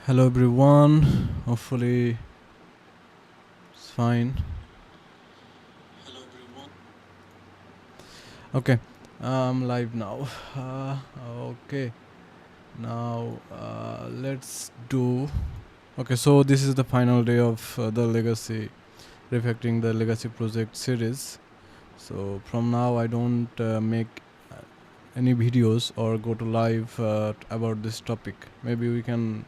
Hello everyone, hopefully it's fine. Okay, I'm live now. Okay, now let's do. Okay, so this is the final day of the legacy, refactoring the legacy project series. So from now I don't make any videos or go to live about this topic. Maybe we can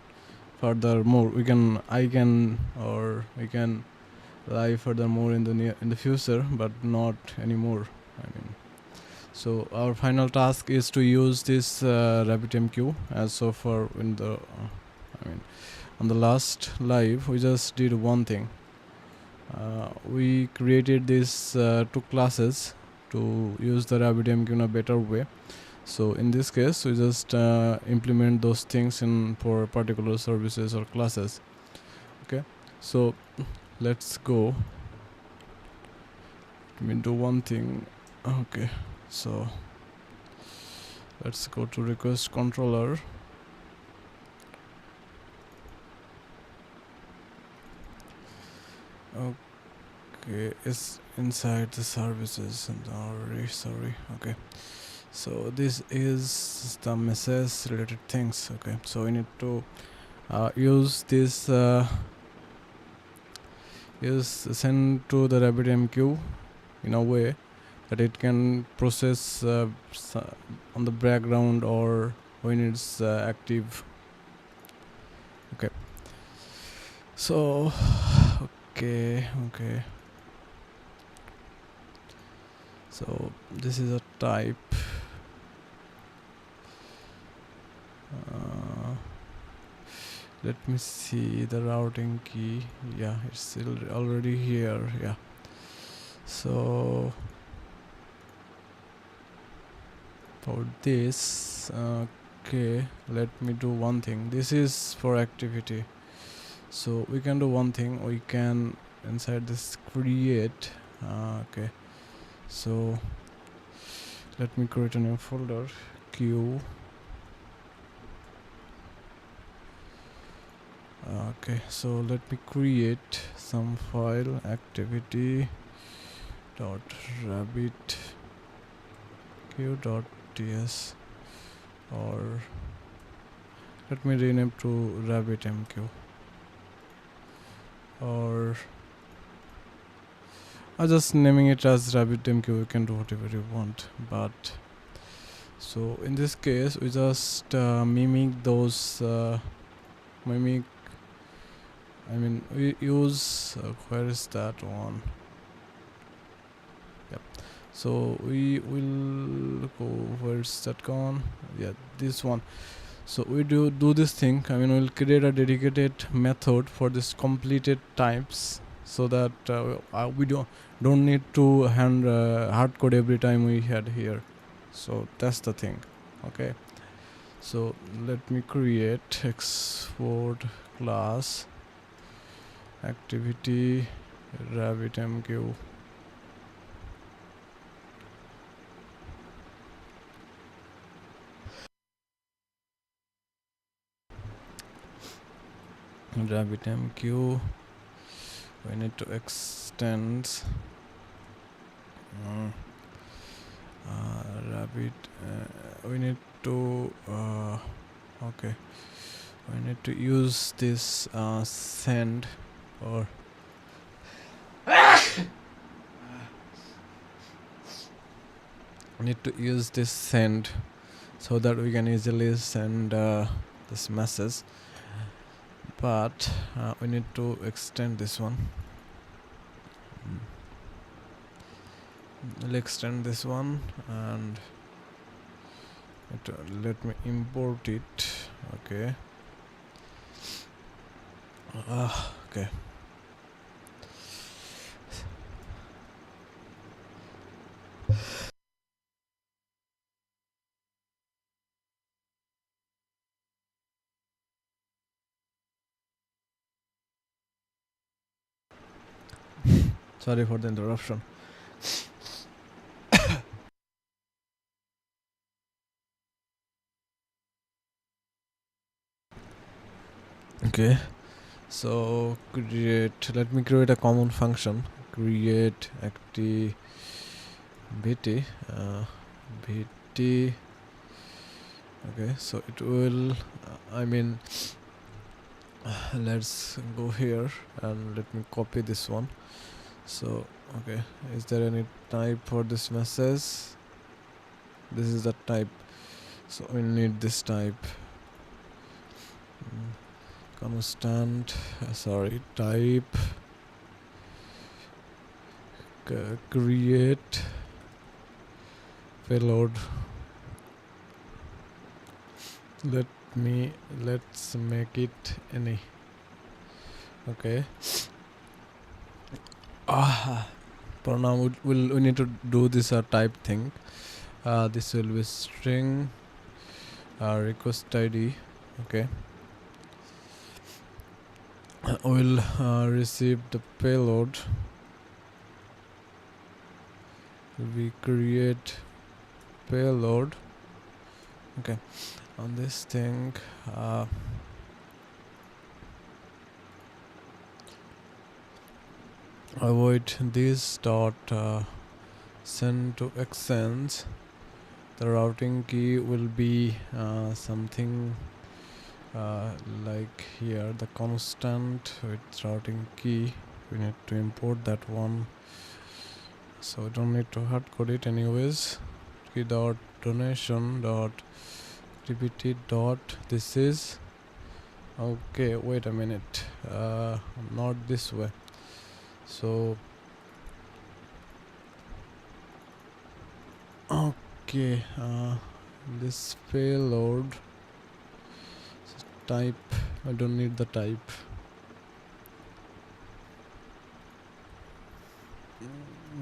furthermore I can or we can live furthermore in the future, but not anymore. I mean, so our final task is to use this RabbitMQ. As so far in the on the last live we just did one thing. We created these two classes to use the RabbitMQ in a better way. So in this case we just implement those things in for particular services or classes. Okay, so let's go. Let me do one thing. Okay, so let's go to request controller. Okay, it's inside the services and already sorry. Okay, so this is the message related things. Okay, so we need to use this send to the RabbitMQ in a way that it can process on the background or when it's active. Okay, so okay, so this is a type. Let me see the routing key. Yeah, it's still already here. Yeah, so for this okay, let me do one thing. This is for activity, so we can do one thing. We can inside this create okay, so let me create a new folder, q. Okay, so let me create some file, activity dot rabbit q dot ts, or let me rename to RabbitMQ, or I'm just naming it as RabbitMQ. You can do whatever you want, but so in this case we just mimic those mimic I mean we use where is that one? Yep, so we will go, where's that gone? Yeah, this one. So we do this thing. I mean, we'll create a dedicated method for this completed types, so that we don't need to hard code every time we had here. So that's the thing. Okay, so let me create export class activity RabbitMQ. RabbitMQ. We need to extend rabbit. We need to okay. We need to use this send or need to use this send so that we can easily send this message, but we need to extend this one. I'll extend this one and let me import it. Okay, okay. Sorry for the interruption. Okay, so let me create a common function, create activity, bt. Okay, so it will let's go here and let me copy this one. So okay, is there any type for this message? This is the type, so we need this type. Constant type create payload. Let's make it any. Okay, for now we need to do this type thing. This will be string request id. Okay, we'll receive the payload. We create payload. Okay, on this thing avoid this dot send to extends. The routing key will be something like here, the constant with routing key. We need to import that one, so we don't need to hard code it anyways. Key dot donation dot activity dot this is okay. Wait a minute, not this way. So okay, this payload type, I don't need the type.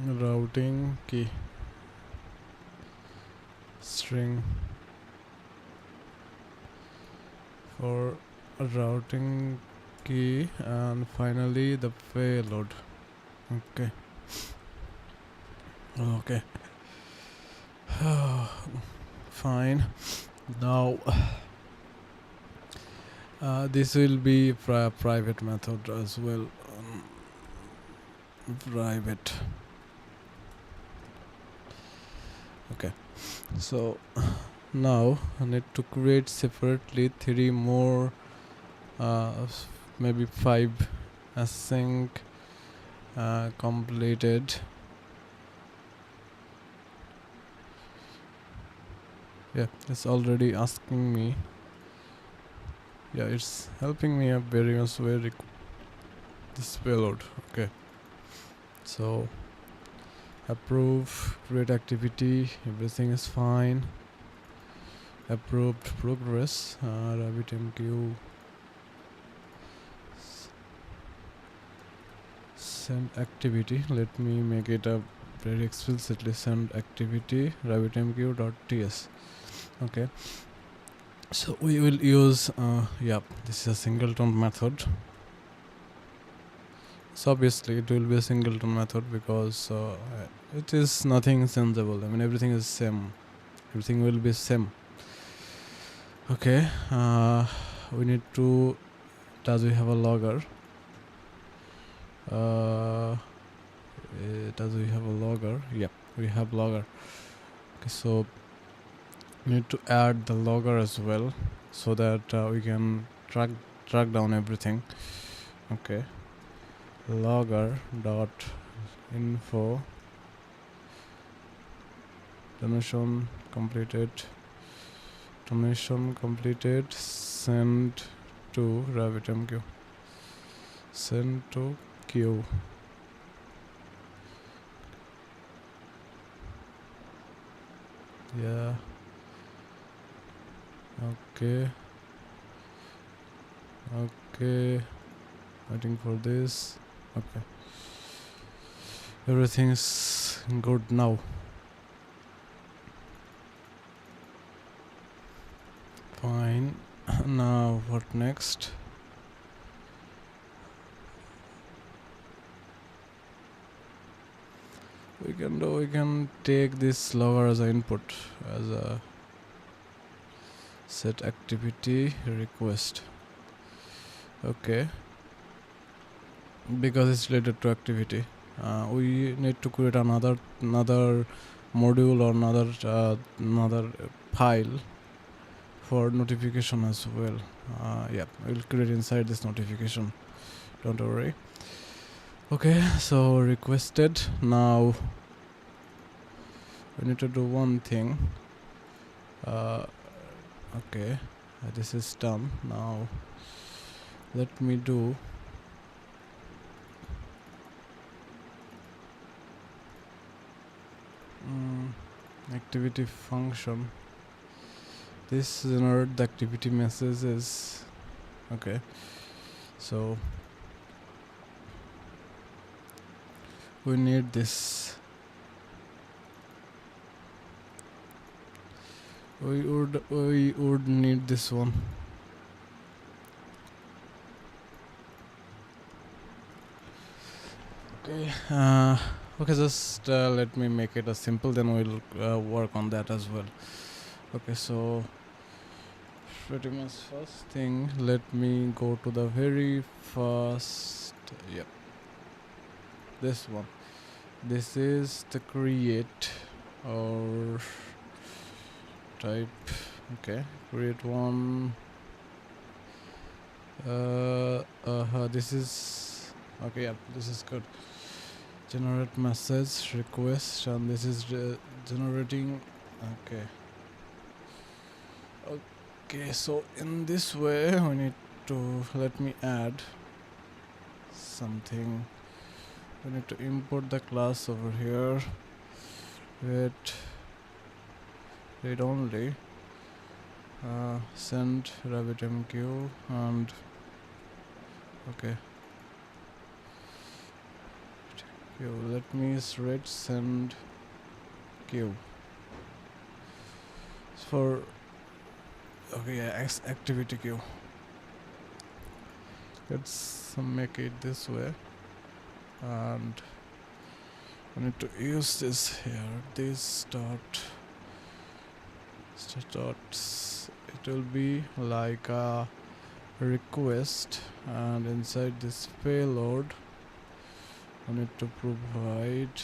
Routing key string for routing key, and finally the payload. Okay, fine. Now this will be private method as well. Private. Okay, so now I need to create separately 3 more maybe 5 async completed. Yeah, it's already asking me. Yeah, it's helping me up very much where this payload. Okay, so approve, create activity, everything is fine. Approved progress, RabbitMQ send activity. Let me make it up very explicitly. Send activity rabbitmq.ts. Okay, so we will use this is a singleton method. So obviously it will be a singleton method because it is nothing sensible. I mean, everything is same. Everything will be same. Okay, we need to, does we have a logger? Does we have a logger? Yep, we have logger. Okay, so we need to add the logger as well, so that we can track down everything. Okay, logger dot info donation completed, send to RabbitMQ, send to queue. Yeah, okay, waiting for this. Okay, everything's good now. Fine. Now what next? We can take this logger as an input, as a set activity request. Okay, because it's related to activity. We need to create another module or another file for notification as well. Yeah, we'll create inside this notification, don't worry. Okay, so requested. Now we need to do one thing. Okay, this is done. Now let me do activity function. This generate the activity messages. Okay, so we need this. We would need this one. Okay, okay, just let me make it a simple, then we'll work on that as well. Okay, so pretty much first thing, let me go to the very first, yep, this one. This is the create or type. Okay, create one. This is okay. Yeah, this is good. Generate message request, and this is generating. Okay. Okay, so in this way we need to, let me add something. We need to import the class over here. Read only. Send RabbitMQ and okay. Let me read send queue for okay, yeah, activity queue. Let's make it this way, and I need to use this here. This dot it will be like a request, and inside this payload I need to provide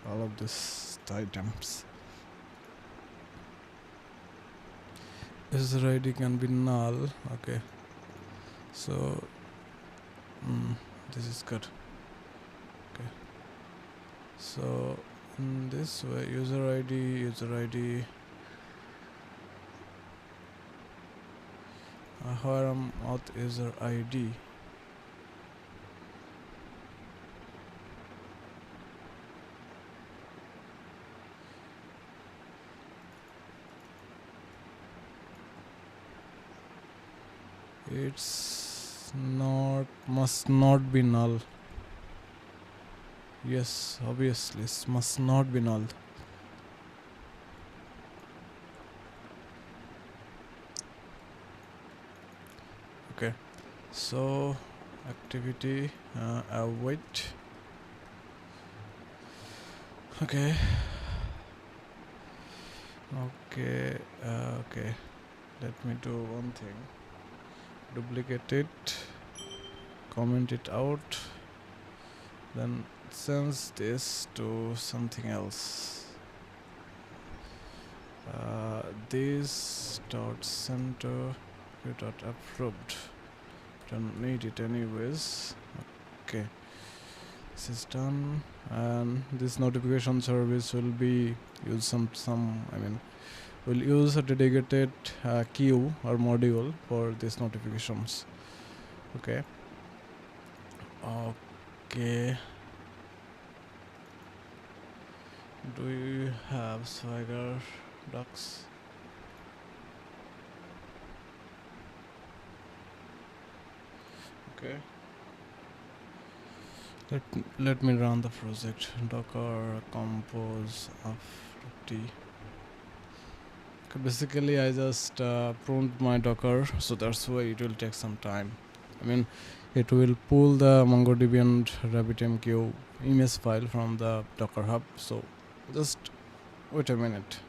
all of these items. User ID can be null. Okay, so this is good. Okay, so in this way, user ID where am auth user ID. It's not, must not be null. Yes, obviously it must not be null. Okay, so activity await. Okay, okay, okay, let me do one thing. Duplicate it, comment it out, then sends this to something else. This dot center dot approved, don't need it anyways. Okay, this is done, and this notification service will be use some I mean we'll use a dedicated queue or module for these notifications. Okay, okay, do you have Swagger docs? Okay, let me run the project. Docker compose of t. Okay, basically I just pruned my Docker, so that's why it will take some time. I mean, it will pull the MongoDB and RabbitMQ image file from the Docker Hub, so just wait a minute.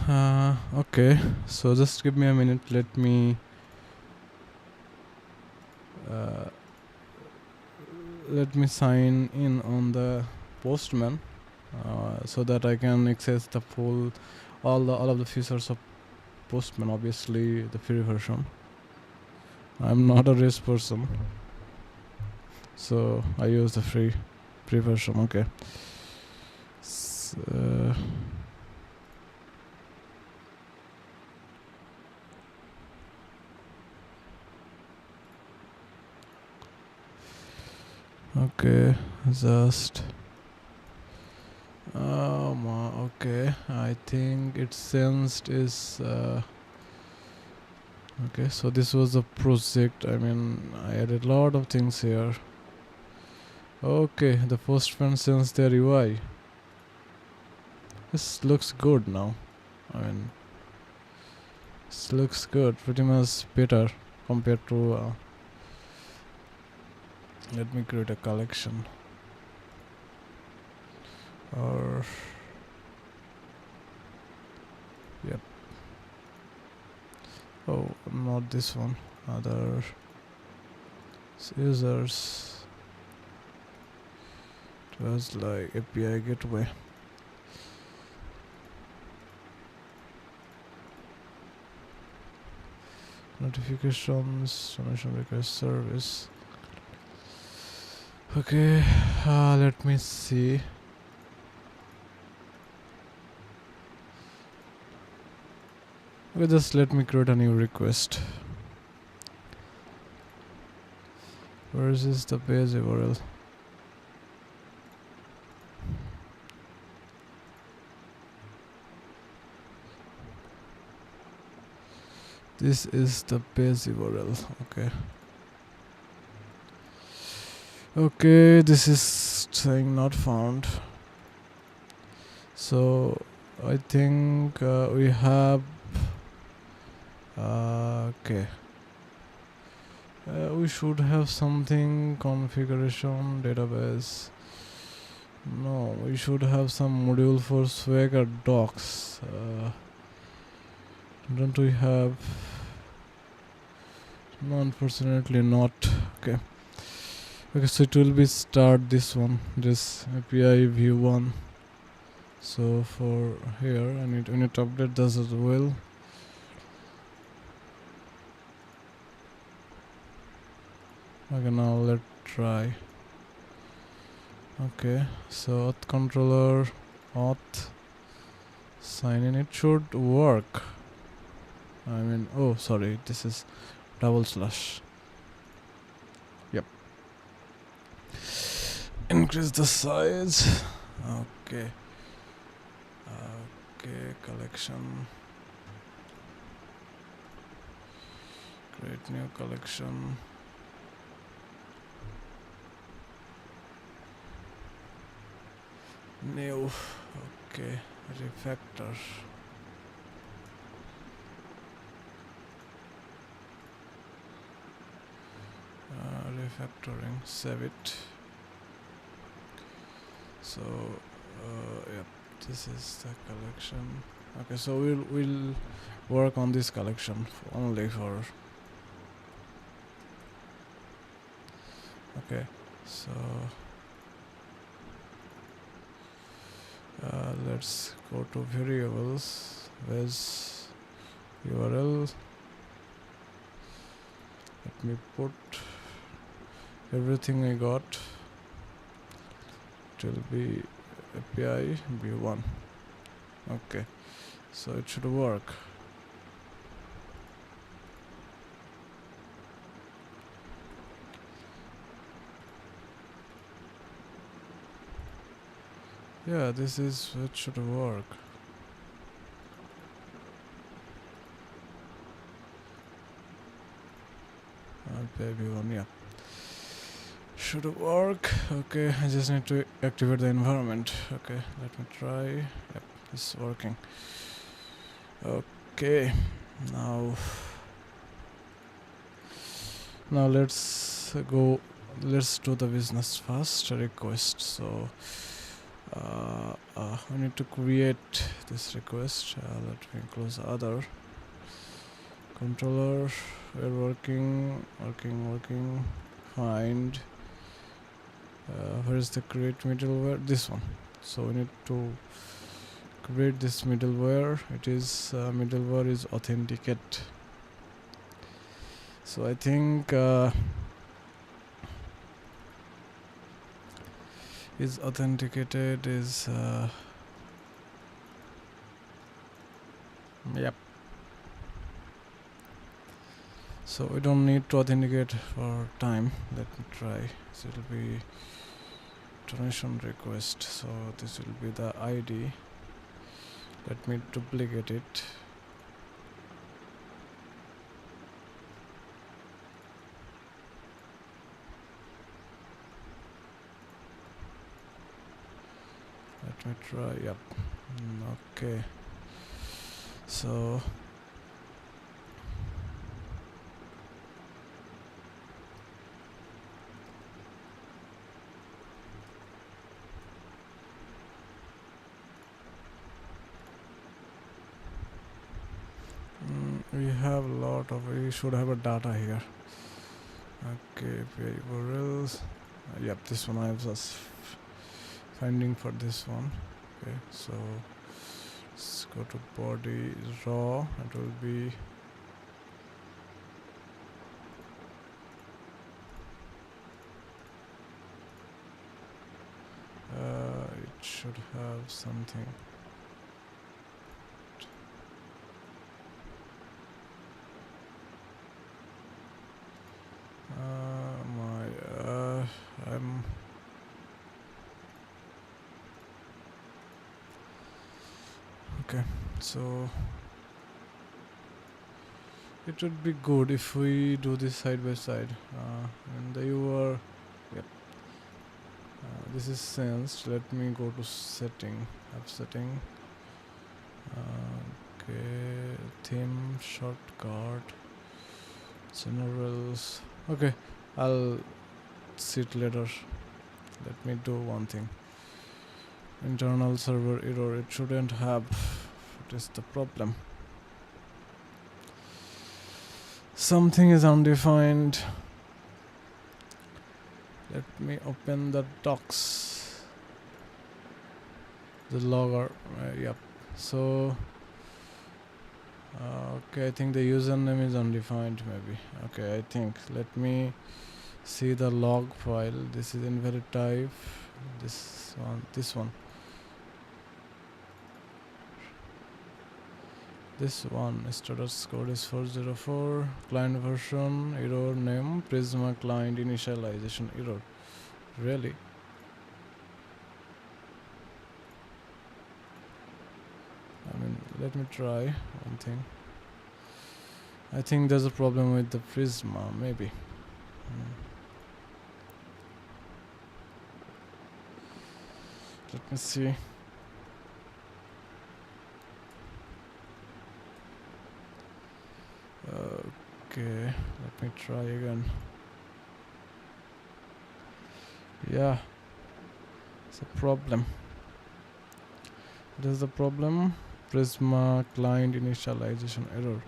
Okay, so just give me a minute. Let me uh, sign in on the Postman so that I can access the full all of the features of Postman. Obviously, the free version. I'm not a rich person, so I use the free version. Okay. So, okay, just okay. I think it sensed is okay. So this was the project. I mean, I added a lot of things here. Okay, the first one sends their UI. This looks good now. I mean, this looks good. Pretty much better compared to. Let me create a collection. Or yep. Oh, not this one. Other users. It was like API gateway. Notifications, donation request service. Okay, let me see. Okay, just let me create a new request. Where is this the page URL? This is the page URL. Okay. Okay, this is saying not found. So I think we have. Okay. We should have something configuration database. No, we should have some module for Swagger docs. Don't we have? No, unfortunately not. Okay. Okay, so it will be start this one, this API view 1. So for here, we need to update this as well. Okay, now let's try. Okay, so auth controller, auth, sign in. It should work. I mean, oh, sorry, this is /. Yep. Increase the size. Okay. Okay, collection. Create new collection. New. Okay, refactor. Refactoring. Save it. So, yep, this is the collection. Okay, so we'll work on this collection only for. Okay, so let's go to variables. Where's URL? Let me put everything I got. It will be API v1. Okay, so it should work. Yeah, this is it should work. API v1, yeah. Should work. Okay, I just need to activate the environment. Okay, let me try. Yep, it's working. Okay, now let's do the business first request. So I need to create this request. Let me close other controller. We're working. Find. Where is the create middleware? This one. So we need to create this middleware. It is middleware is authenticate. So I think is authenticated is yep. So we don't need to authenticate for time. Let me try. So it'll be donation request. So this will be the ID. Let me duplicate it. Let me try. Yep. Okay. So we have a lot of. We should have a data here. Okay, URLs. Yep, this one I was finding for this one. Okay, so let's go to body raw. It will be it should have something. I'm okay. So it would be good if we do this side by side. And the UR, yep. This is sensed. Let me go to setting, app setting. Okay, theme, shortcut, generals. Okay, I'll see it later. Let me do one thing. Internal server error. It shouldn't have. What is the problem? Something is undefined. Let me open the docs. The logger. Yep. So okay, I think the username is undefined maybe. Okay, I think let me see the log file. This is invalid type. This one. This one status code is 404. Client version error name Prisma client initialization error. Really? I mean, let me try one thing. I think there's a problem with the Prisma, maybe. Let me see. Okay, let me try again. Yeah, it's a problem. What is the problem? Prisma client initialization error.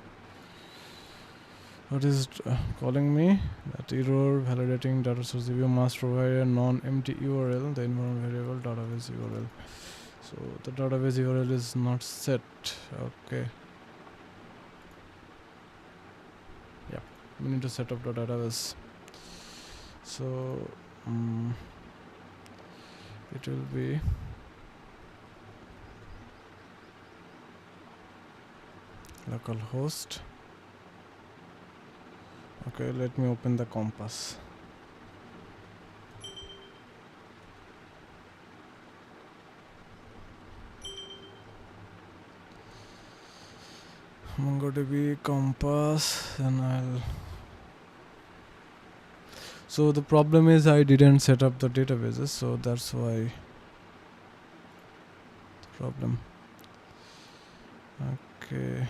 What is it calling me? That error validating data source view must provide a non-empty URL, the environment variable database URL. So the database URL is not set. Okay. Yep. We need to set up the database. So it will be localhost. Okay, let me open the compass. MongoDB compass, and I'll. So the problem is I didn't set up the databases, so that's why the problem. Okay.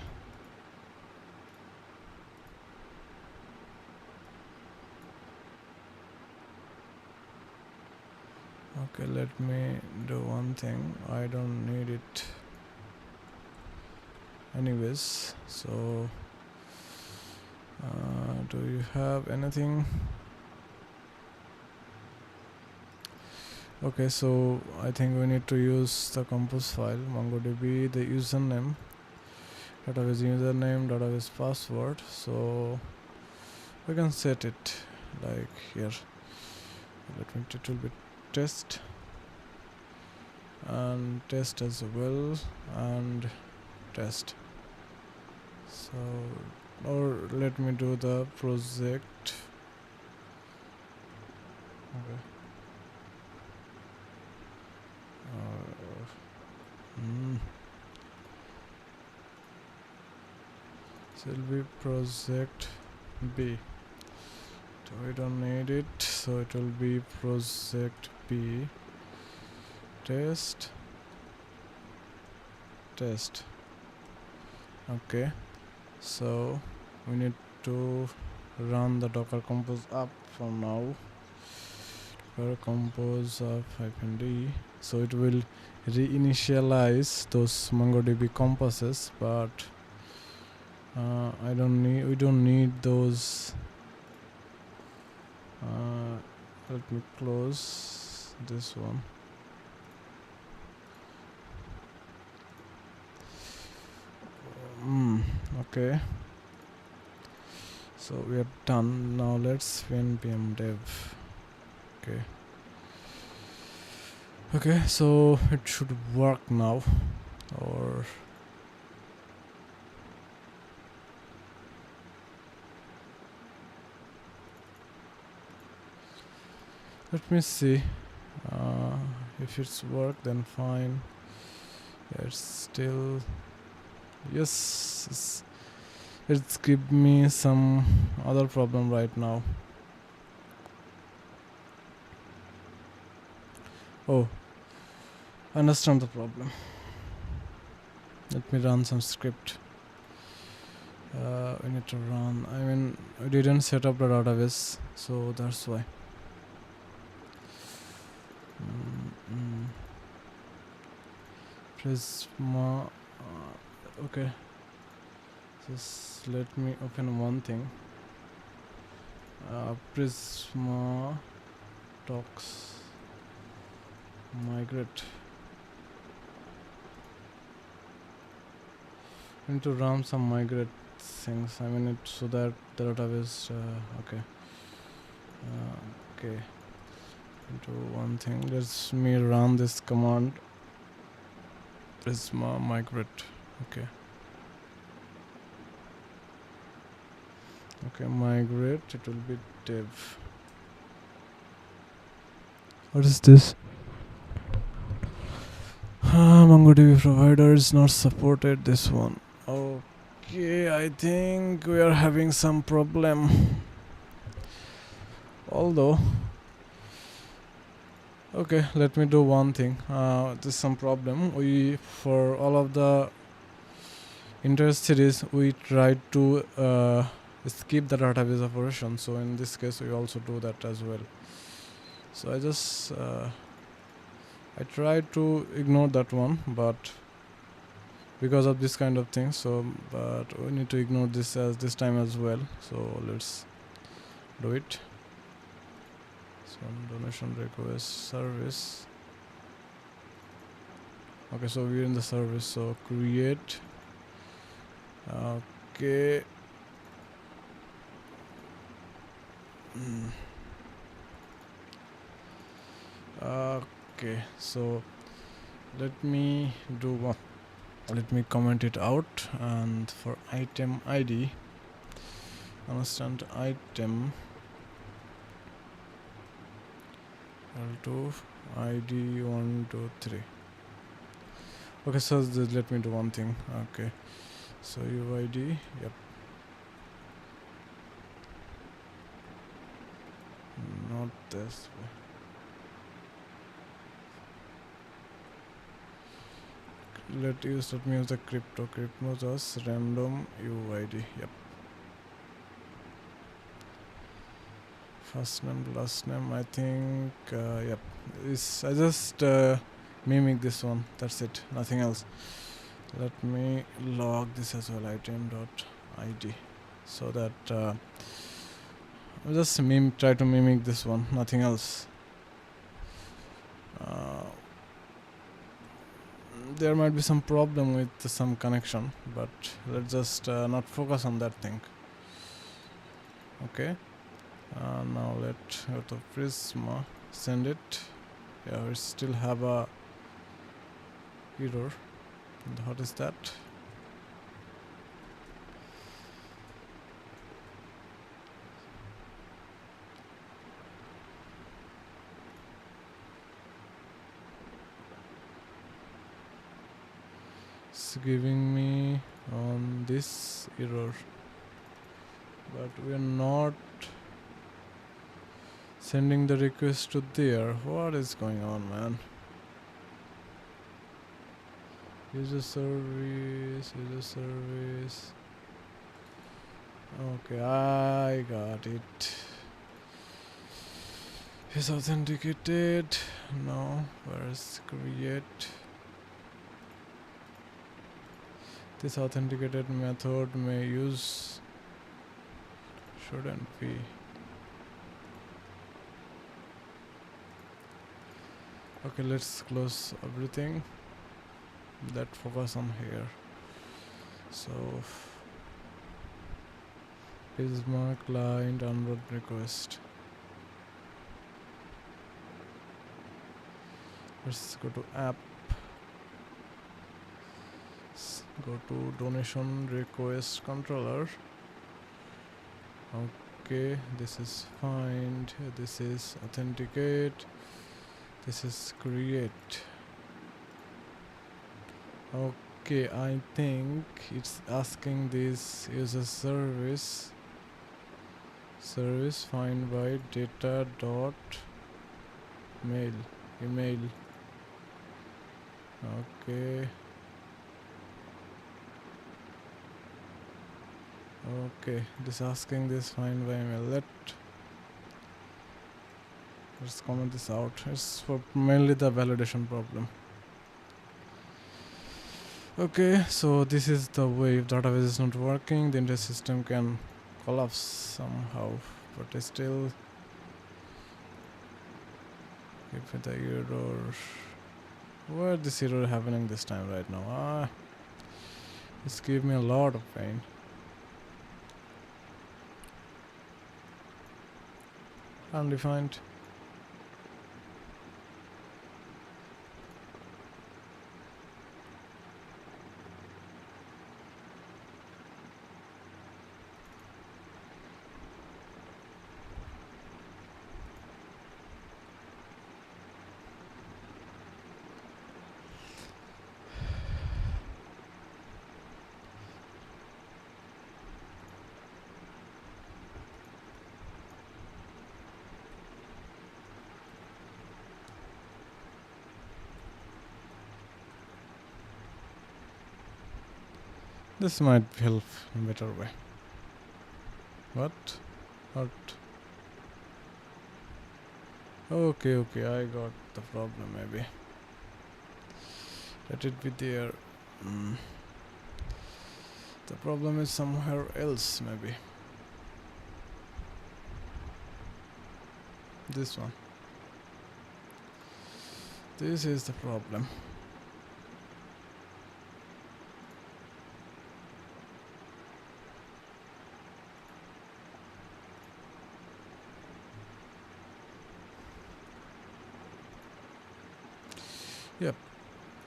Okay, let me do one thing. I don't need it anyways. So do you have anything? Okay, so I think we need to use the compose file, MongoDB, the username, database username, database password. So we can set it like here. Let me, it will be test and test as well and test. So, or let me do the project. Okay. So it'll be project B. So we don't need it. So it will be project B. Test. Test. Okay. So we need to run the Docker Compose up for now. Docker Compose up -d. So it will reinitialize those MongoDB compasses, but we don't need those. Let me close this one. Okay, so we are done. Now let's npm dev. Okay, so it should work now, or let me see. If it's work, then fine. Yeah, it's still, yes, it's give me some other problem right now. Oh, I understand the problem. Let me run some script. We need to run. I mean, we didn't set up the database, so that's why. Prisma. Okay. Just let me open one thing. Prisma docs migrate. I need to run some migrate things. I mean, it so that the database. Okay. Okay. Do one thing. Let me run this command. Prisma migrate. Okay. Okay, migrate. It will be dev. What is this? MongoDB provider is not supported. This one. Okay, I think we are having some problem. Although, okay, let me do one thing. There's some problem. We, for all of the entire series, we tried to skip the database operation. So in this case, we also do that as well. So I just I tried to ignore that one, but because of this kind of thing. So, but we need to ignore this as this time as well. So let's do it. Donation request service. Okay, so we're in the service. So create. Okay. Okay, so let me do one. Let me comment it out, and for item ID, constant item L2 ID 1 2 3. Okay, so let me do one thing. Okay, so UID, yep, not this way. Let me use the crypto just random UID. Yep. First name, last name, I think. Yep. I just mimic this one. That's it. Nothing else. Let me log this as well. Item.id. So that I'll just try to mimic this one. Nothing else. There might be some problem with some connection, but let's just not focus on that thing. Okay. Now let's go to Prisma, send it. Yeah, we still have a error. And what is that? It's giving me on this error, but we are not sending the request to there. What is going on, man? User service. Okay, I got it. Is authenticated. No, where is create? This authenticated method may use, shouldn't be. Okay, let's close everything. Let's focus on here. So Prisma client download request. Let's go to app. Go to donation request controller. Okay, this is find, this is authenticate, this is create. Okay, I think it's asking this user service find by data dot mail email. Okay. Okay, this asking this find by email. Let's comment this out. It's for mainly the validation problem. Okay, so this is the way. If database is not working, the entire system can collapse somehow, but still if the error, where this error happening this time right now? It's giving me a lot of pain. Undefined. This might help in a better way. What? Okay, I got the problem maybe. Let it be there. The problem is somewhere else maybe. This one. This is the problem. Yep,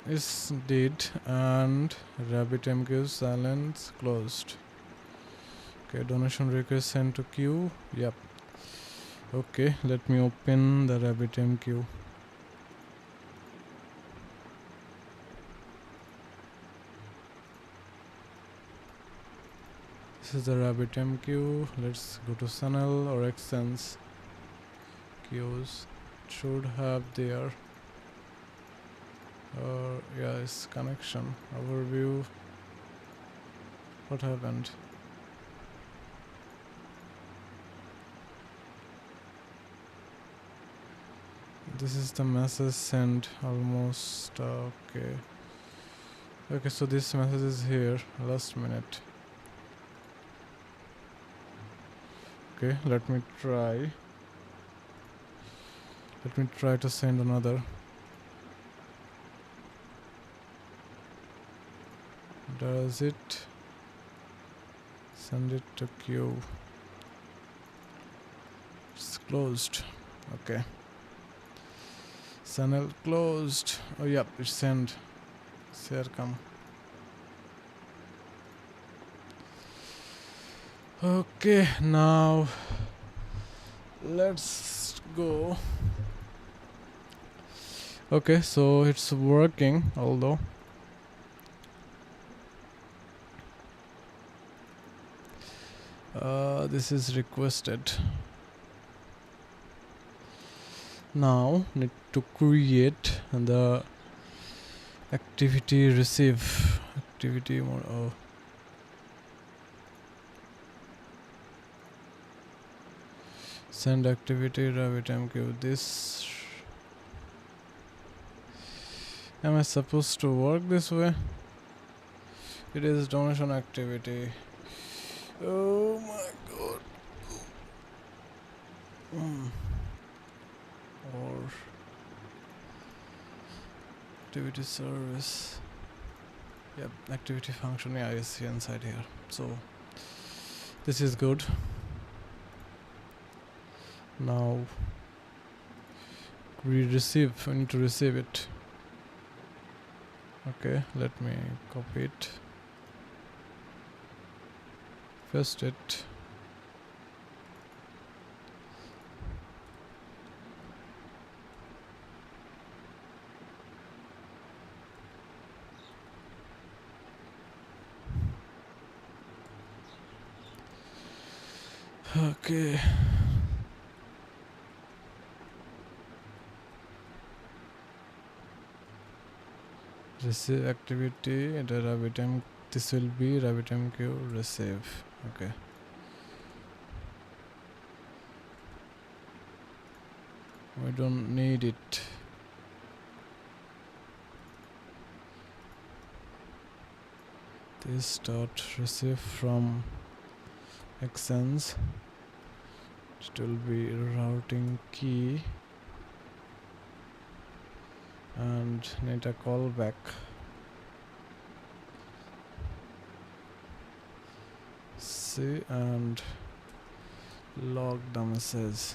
it's did, and RabbitMQ silence closed. Okay, donation request sent to queue. Yep. Okay, let me open the RabbitMQ. This is the RabbitMQ. Let's go to channel or extends queues. It should have there. Yeah, it's connection overview. What happened? this is the message sent almost. Okay. Okay, so this message is here. Last minute. Okay, let me try. Let me try to send another. Does it send it to queue? It's closed. Okay. Channel closed. Oh yep, it's sent. Here come. Okay, now let's go. Okay, so it's working, although this is requested. Now need to create the activity receive activity mode. Oh, send activity RabbitMQ. This am I supposed to work this way? It is donation activity. Oh my god. Or activity service. Yep, activity function. Yeah, I see inside here. So this is good. Now we need to receive it. Okay, let me copy it, paste it. Okay. Receive activity at RabbitMQ. This will be RabbitMQ receive. Okay. We don't need it. This dot receive from actions. It will be routing key and need a callback. See and log the message.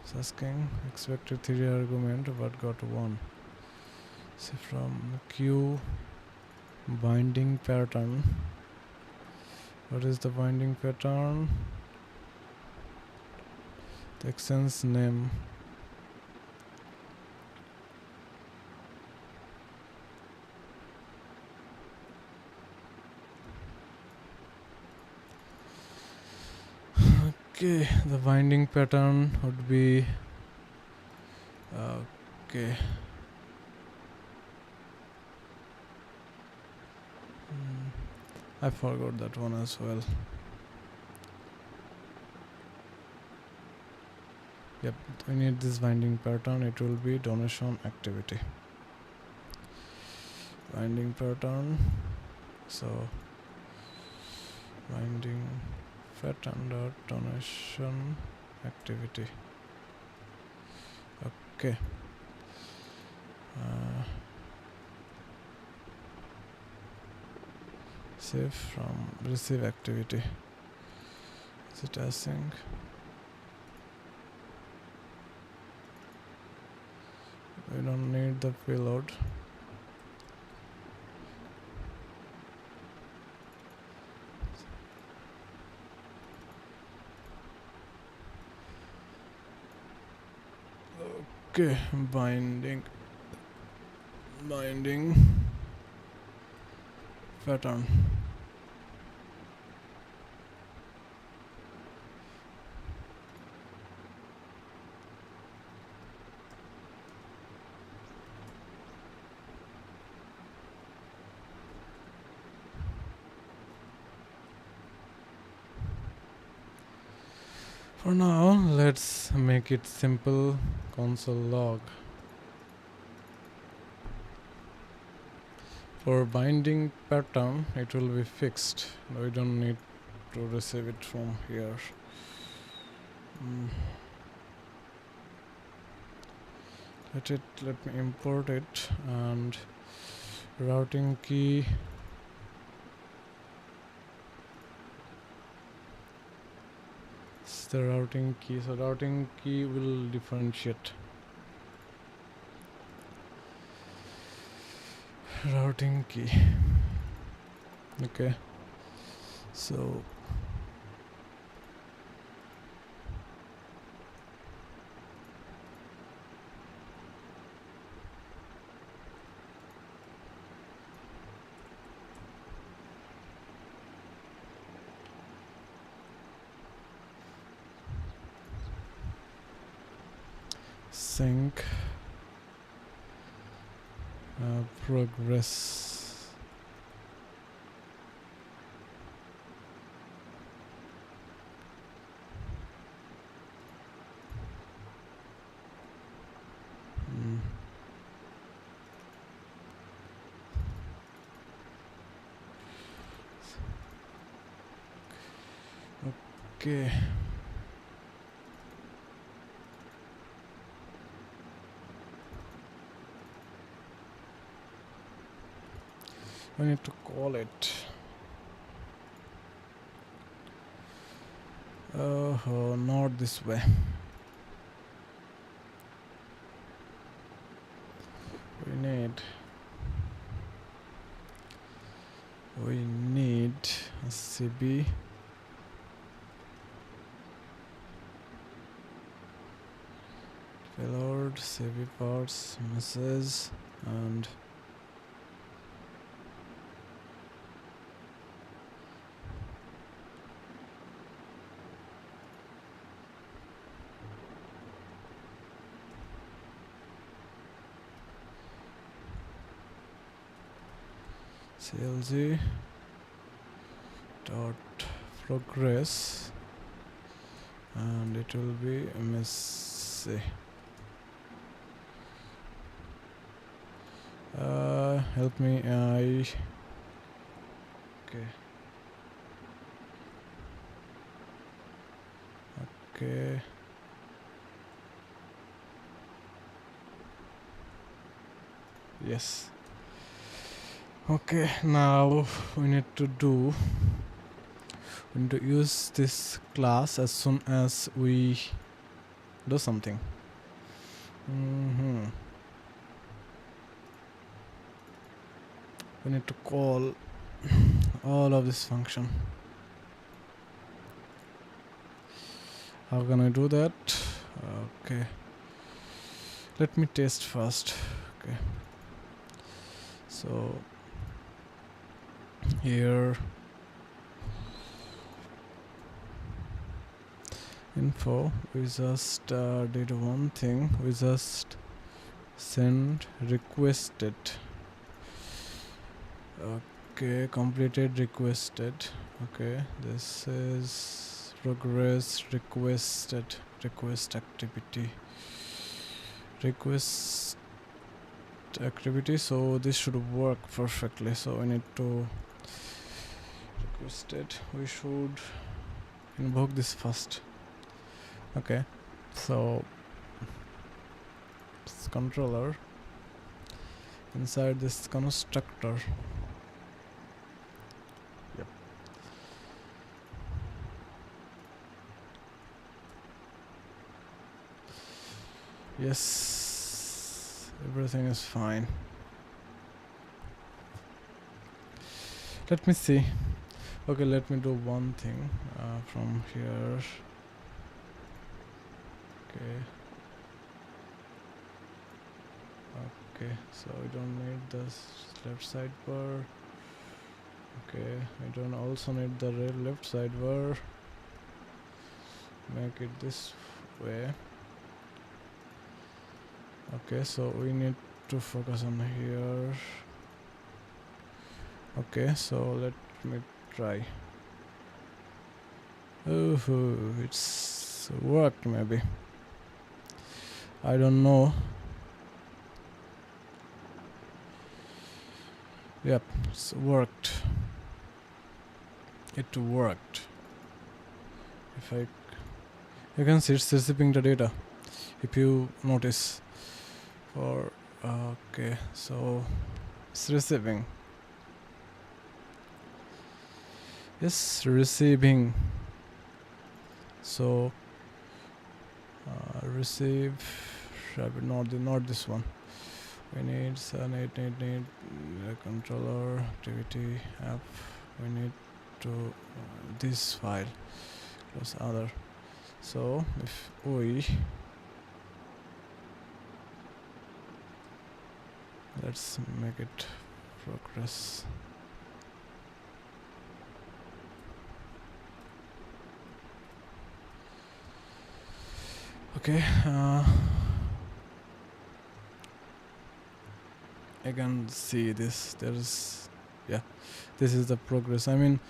It's asking expected 3 argument but got 1. See from queue binding pattern. What is the binding pattern? The action's name. Okay, the binding pattern would be okay. I forgot that one as well. Yep, we need this binding pattern. It will be donation activity. Binding pattern. So binding pattern dot donation activity. Okay. Save from receive activity. Is it async? We don't need the payload. Okay, binding pattern. For now, let's make it simple. Console log. For binding pattern, it will be fixed. We don't need to receive it from here. Let me import it, and routing key. It's the routing key. So routing key will differentiate. Routing key. Okay. So sync progress. Okay. I need to call it. Oh, not this way. We need a CB. Payload, CB parts, message, and CLG dot progress, and it will be MSC. Help me. Okay. Okay. Yes. Okay, now we need to use this class as soon as we do something. We need to call all of this function. How can I do that? Okay, let me test first. Okay, so here info, we just did one thing. We just send requested. Okay, completed requested. Okay, this is progress requested, request activity, so this should work perfectly. So we need to request it. We should invoke this first. Okay, so this controller inside this constructor. Yep. Yes, everything is fine. Let me see. Okay, let me do one thing from here. Okay, so I don't need this left sidebar. Okay, I don't also need the left sidebar. Make it this way. Okay, so we need to focus on here. Okay, so let me try. Oh, it's it's worked maybe. I don't know. Yep, it's worked. It worked. If I, you can see it's receiving the data. If you notice, or okay, so it's receiving. It's receiving. So receive. Not this one. We need need controller activity app. We need to this file plus other. So if we let's make it progress. Okay, I can see this. There's, yeah, this is the progress. I mean,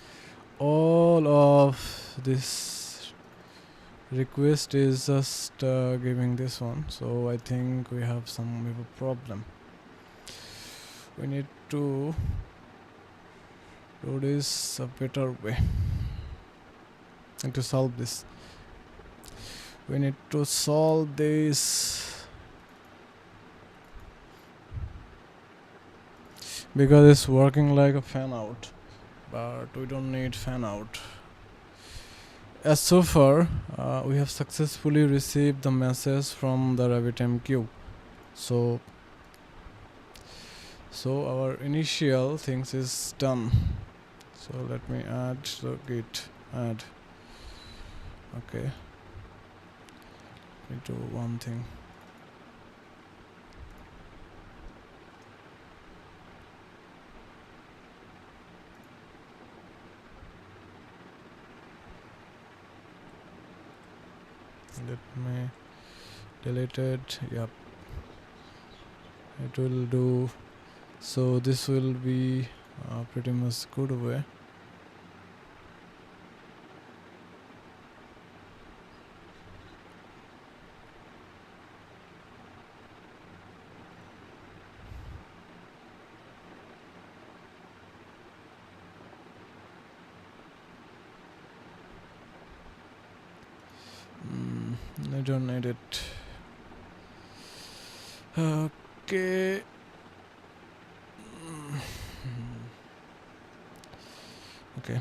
all of this request is just giving this one. So I think we have a problem. We need to do this a better way. And to solve this, we need to solve this. Because it's working like a fan out, but we don't need fan out. As so far, we have successfully received the message from the RabbitMQ. So our initial things is done. So let me add the git add. Okay. Let me do one thing. Let me delete it. Yep, it will do. So this will be pretty much good way. I don't need it. Okay. Okay.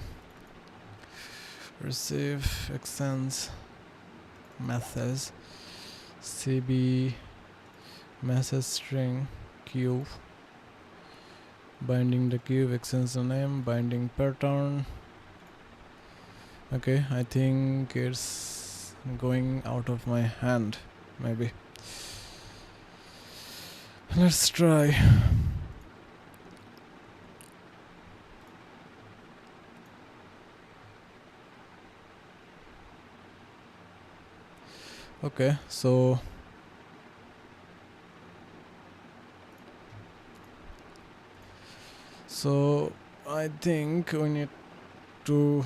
Receive extends message cb message string queue, binding the queue extends the name, binding pattern. Okay, I think it's going out of my hand, maybe. Let's try. Okay, so I think we need to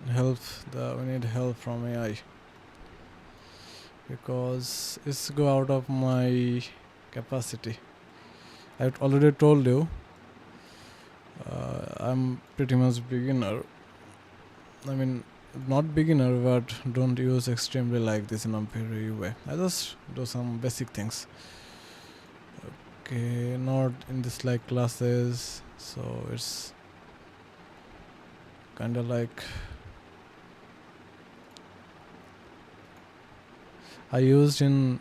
we need help from AI, because it's go out of my capacity. I've already told you I'm pretty much beginner. I mean, not beginner, but don't use extremely like this in a very way. I just do some basic things. Okay, not in this like classes, so it's kind of like I used in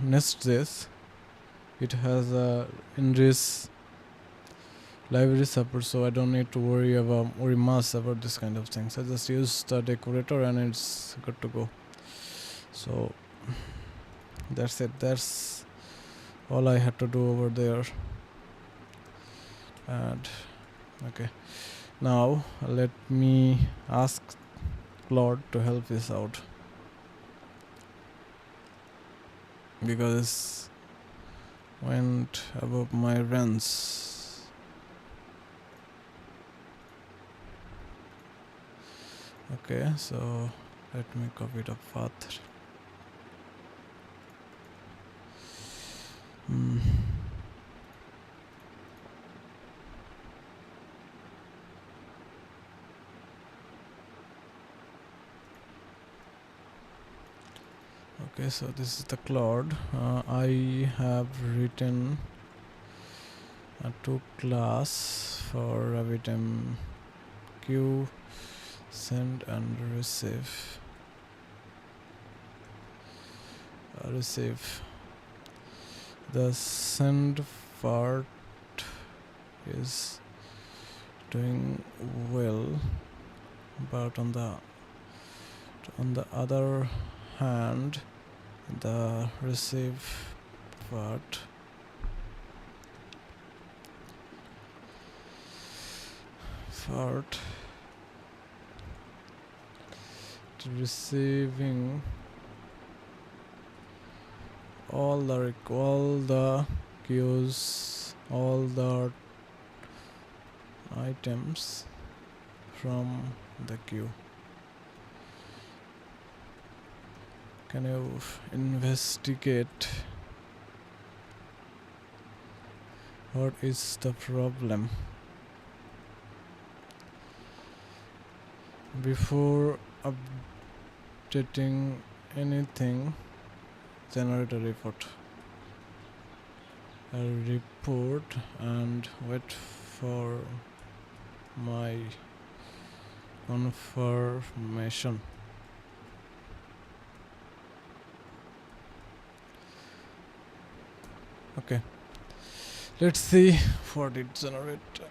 Nest.js. It has a enrich library support, so I don't need to worry much about this kind of things. I just use the decorator and it's good to go. So that's it. That's all I had to do over there. And okay, now let me ask Claude to help this out, because it went above my runs. Okay, so Let me copy the path. Okay, so this is the cloud. I have written two class for RabbitMQ send and receive. Receive. The send part is doing well, but on the other hand, the receive part receiving all the queues, all the items from the queue. Can you investigate what is the problem? Before updating anything, generate a report. And wait for my confirmation. Okay, let's see what it generates.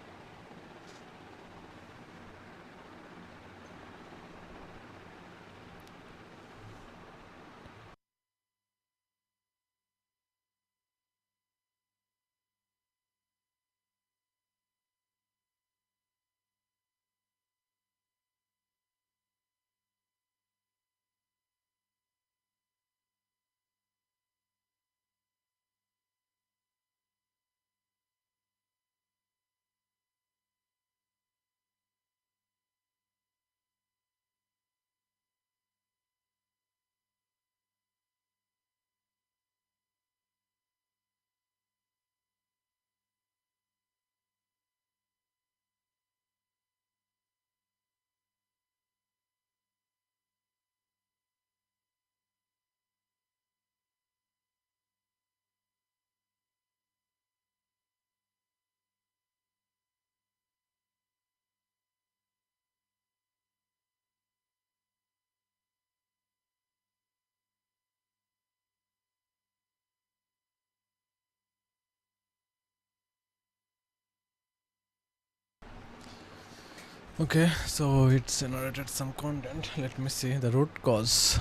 Okay, so it's generated some content. Let me see the root cause.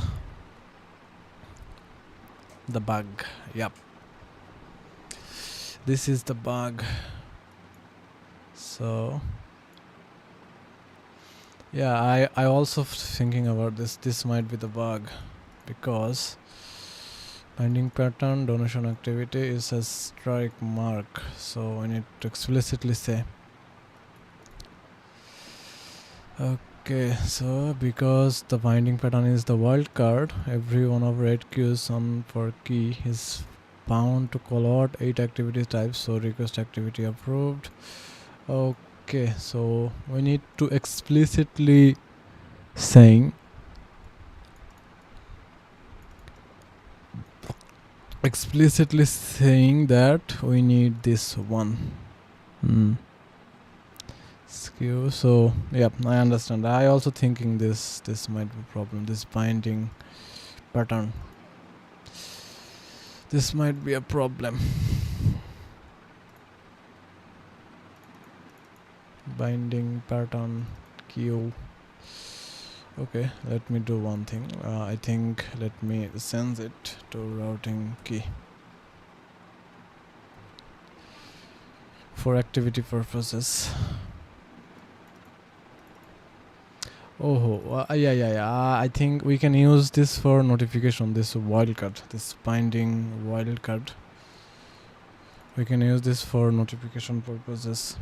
The bug. Yep. This is the bug. So yeah, I also thinking about this. This might be the bug because binding pattern donation activity is a strike mark. So I need to explicitly say. Okay, so because the binding pattern is the wildcard, every one of red queues on for key is bound to call out 8 activity types. So request activity approved. Okay, so we need to explicitly saying that we need this one. Skew. So yeah, I understand. I also thinking this might be a problem. This binding pattern. This might be a problem. Binding pattern queue. Okay, let me do one thing. I think let me send it to routing key for activity purposes. Yeah. I think we can use this for notification. This wildcard, this binding wildcard. We can use this for notification purposes.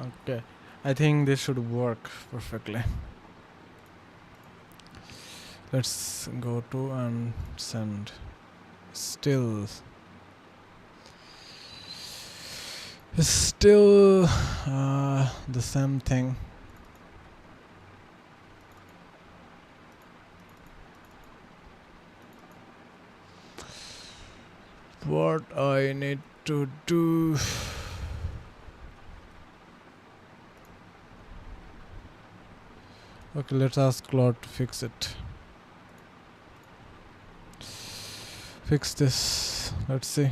Okay, I think this should work perfectly. Let's go to and send. Still still the same thing. What I need to do. Okay, let's ask Claude to fix it. Fix this. Let's see.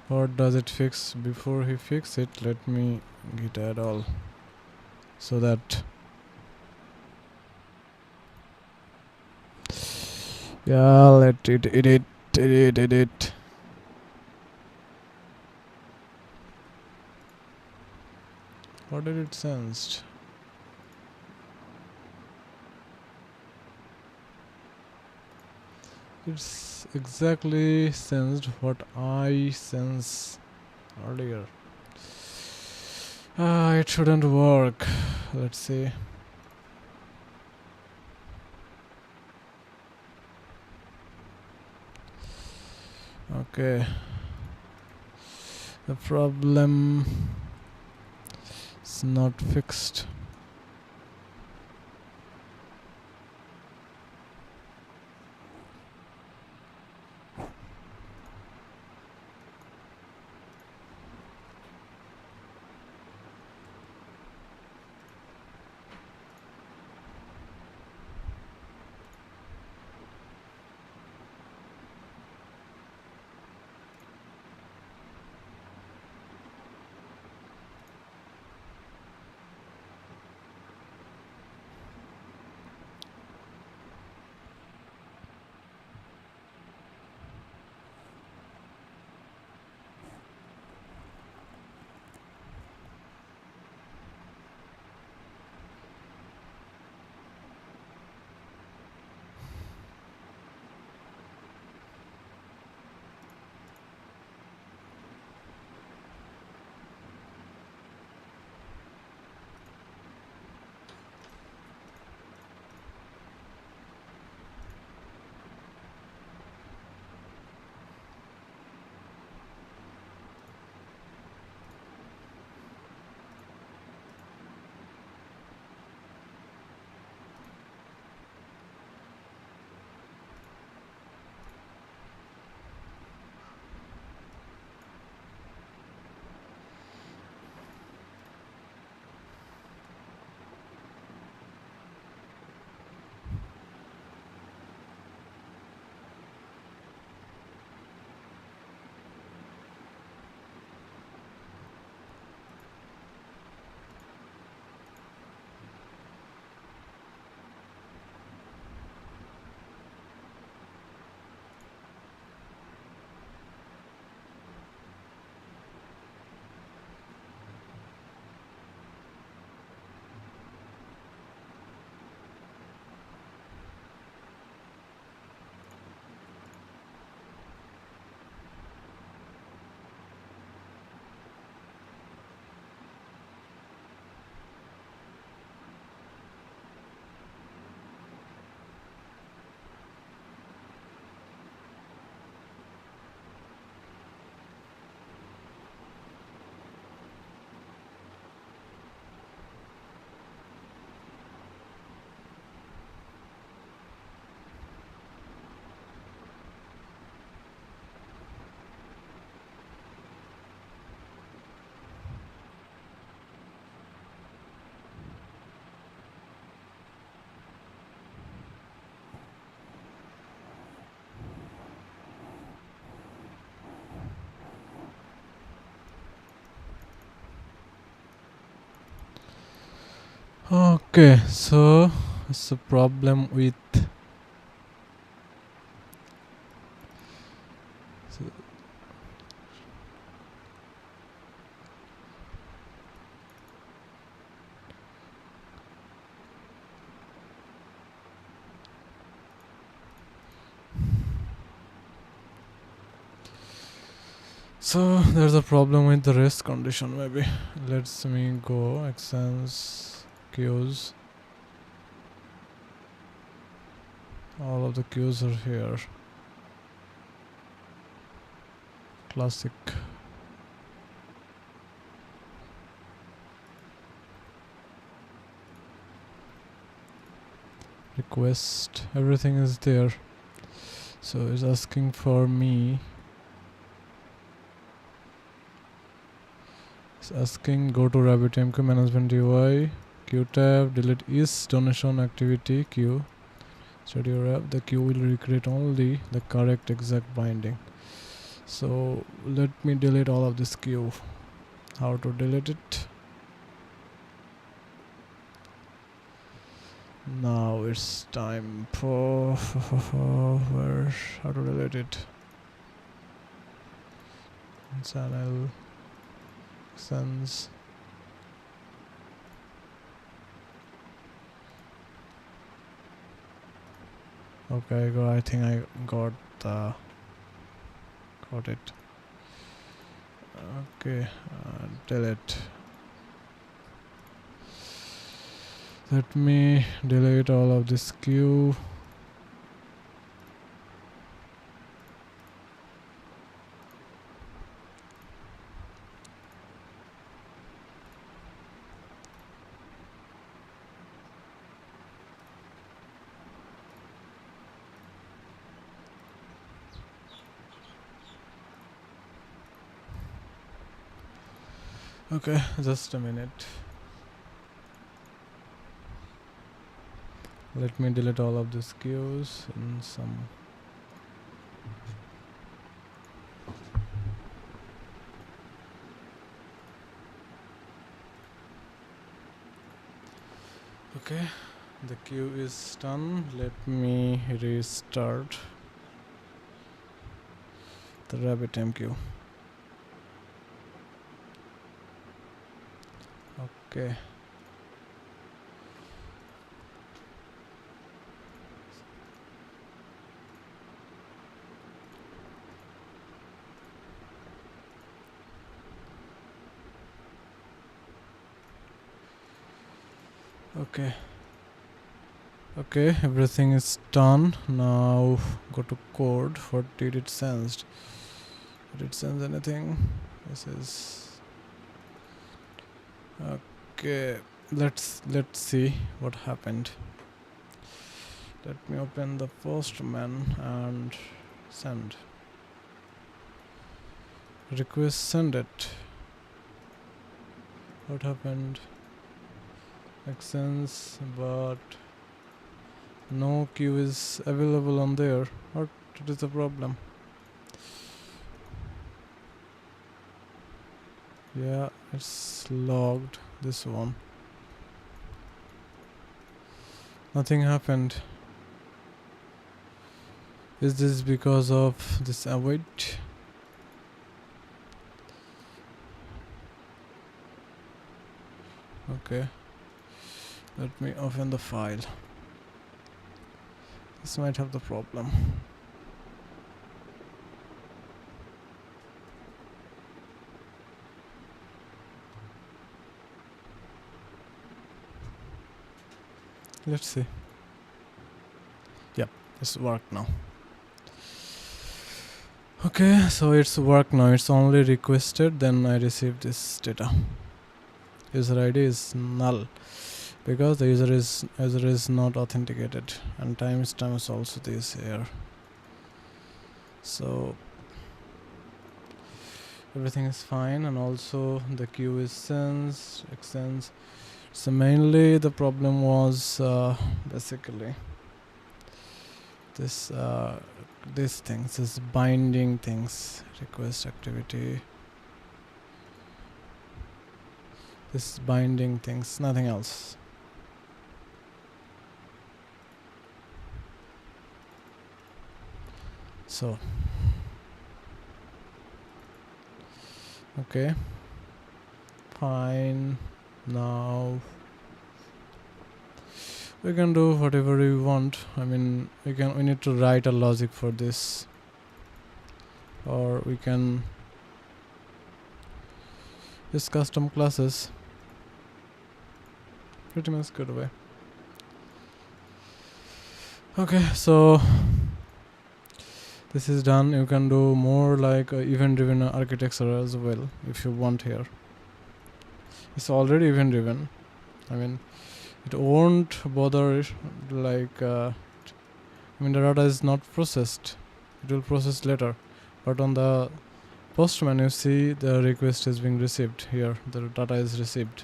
What does it fix? Before he fix it, let me git add all so that yeah, let it edit. What did it sensed? It's exactly sensed what I sense earlier. It shouldn't work. Let's see. Okay. The problem is not fixed. Okay, so it's a problem with so So there's a problem with the rest condition maybe. Let's me go extends queues. All of the queues are here. Classic. Request. Everything is there. So it's asking for me. It's asking go to RabbitMQ management UI. Queue tab. Delete is donation activity queue. Studio wrap. The queue will recreate only the correct exact binding. So let me delete all of this queue. How to delete it? Now it's time for where? How to delete it? Channel sense. Okay, I think I got it. Okay, delete. Let me delete all of this queue. Okay, just a minute. Let me delete all of these queues in some. Okay, the queue is done. Let me restart the RabbitMQ. Okay. Okay, everything is done. Now go to code. What did it send? Did it send anything? This is okay. Let's see what happened. Let me open the postman and send. Request send it. What happened? Actions, but no queue is available on there. What is the problem? Yeah, it's logged, this one. Nothing happened. Is this because of this await? Okay, let me open the file. This might have the problem. Let's see. Yep, it's worked now. Okay, so it's worked now. It's only requested, then I received this data. User ID is null because the user is not authenticated, and timestamp is also this here. So everything is fine, and also the queue is extends. So mainly the problem was basically this binding things, request activity, this binding things, nothing else. So okay, fine. Now we can do whatever we want. I mean, we need to write a logic for this, or we can this custom classes pretty much good way. Okay, so this is done. You can do more like event driven architecture as well if you want. Here it's already event driven. I mean, it won't bother like the data is not processed, it will process later, but on the postman you see the request is being received. Here the data is received.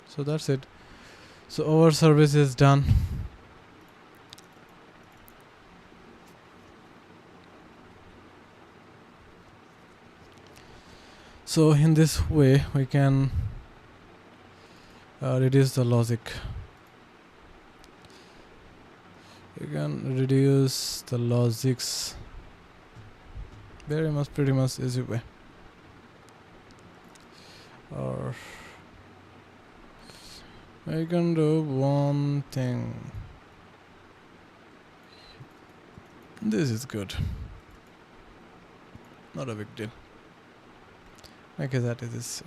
So that's it. So our service is done. So in this way we can reduce the logic. You can reduce the logics pretty much easy way. Or I can do one thing. This is good. Not a big deal. Okay, that is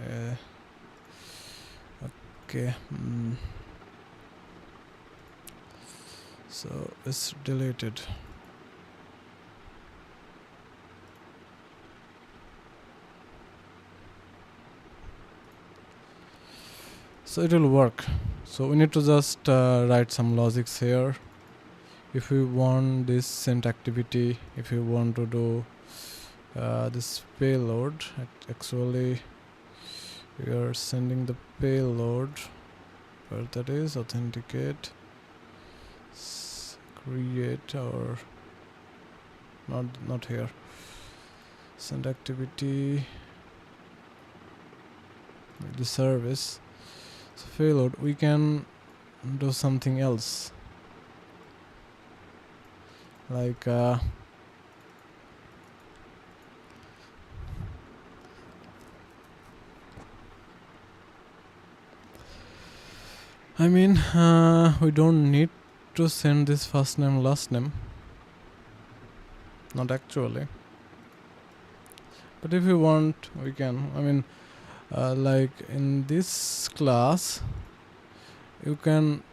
okay. So it's deleted. So it will work. So we need to just write some logics here. If we want this sent activity, if we want to do this payload, actually we are sending the payload where that is authenticate, create, or not here, send activity, the service. So payload, we can do something else like I mean we don't need to send this first name last name, not actually, but if you want we can. I mean like in this class you can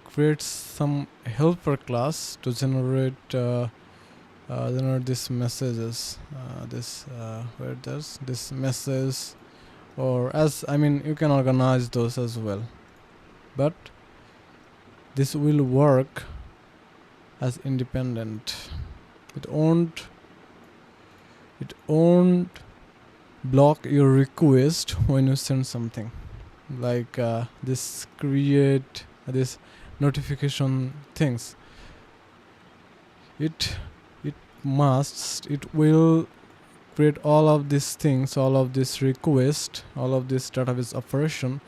create some helper class to generate these messages, where there's this message, or as I mean you can organize those as well, but this will work as independent. It won't block your request when you send something like this create this notification things. It will create all of these things, all of this request, all of this database operation,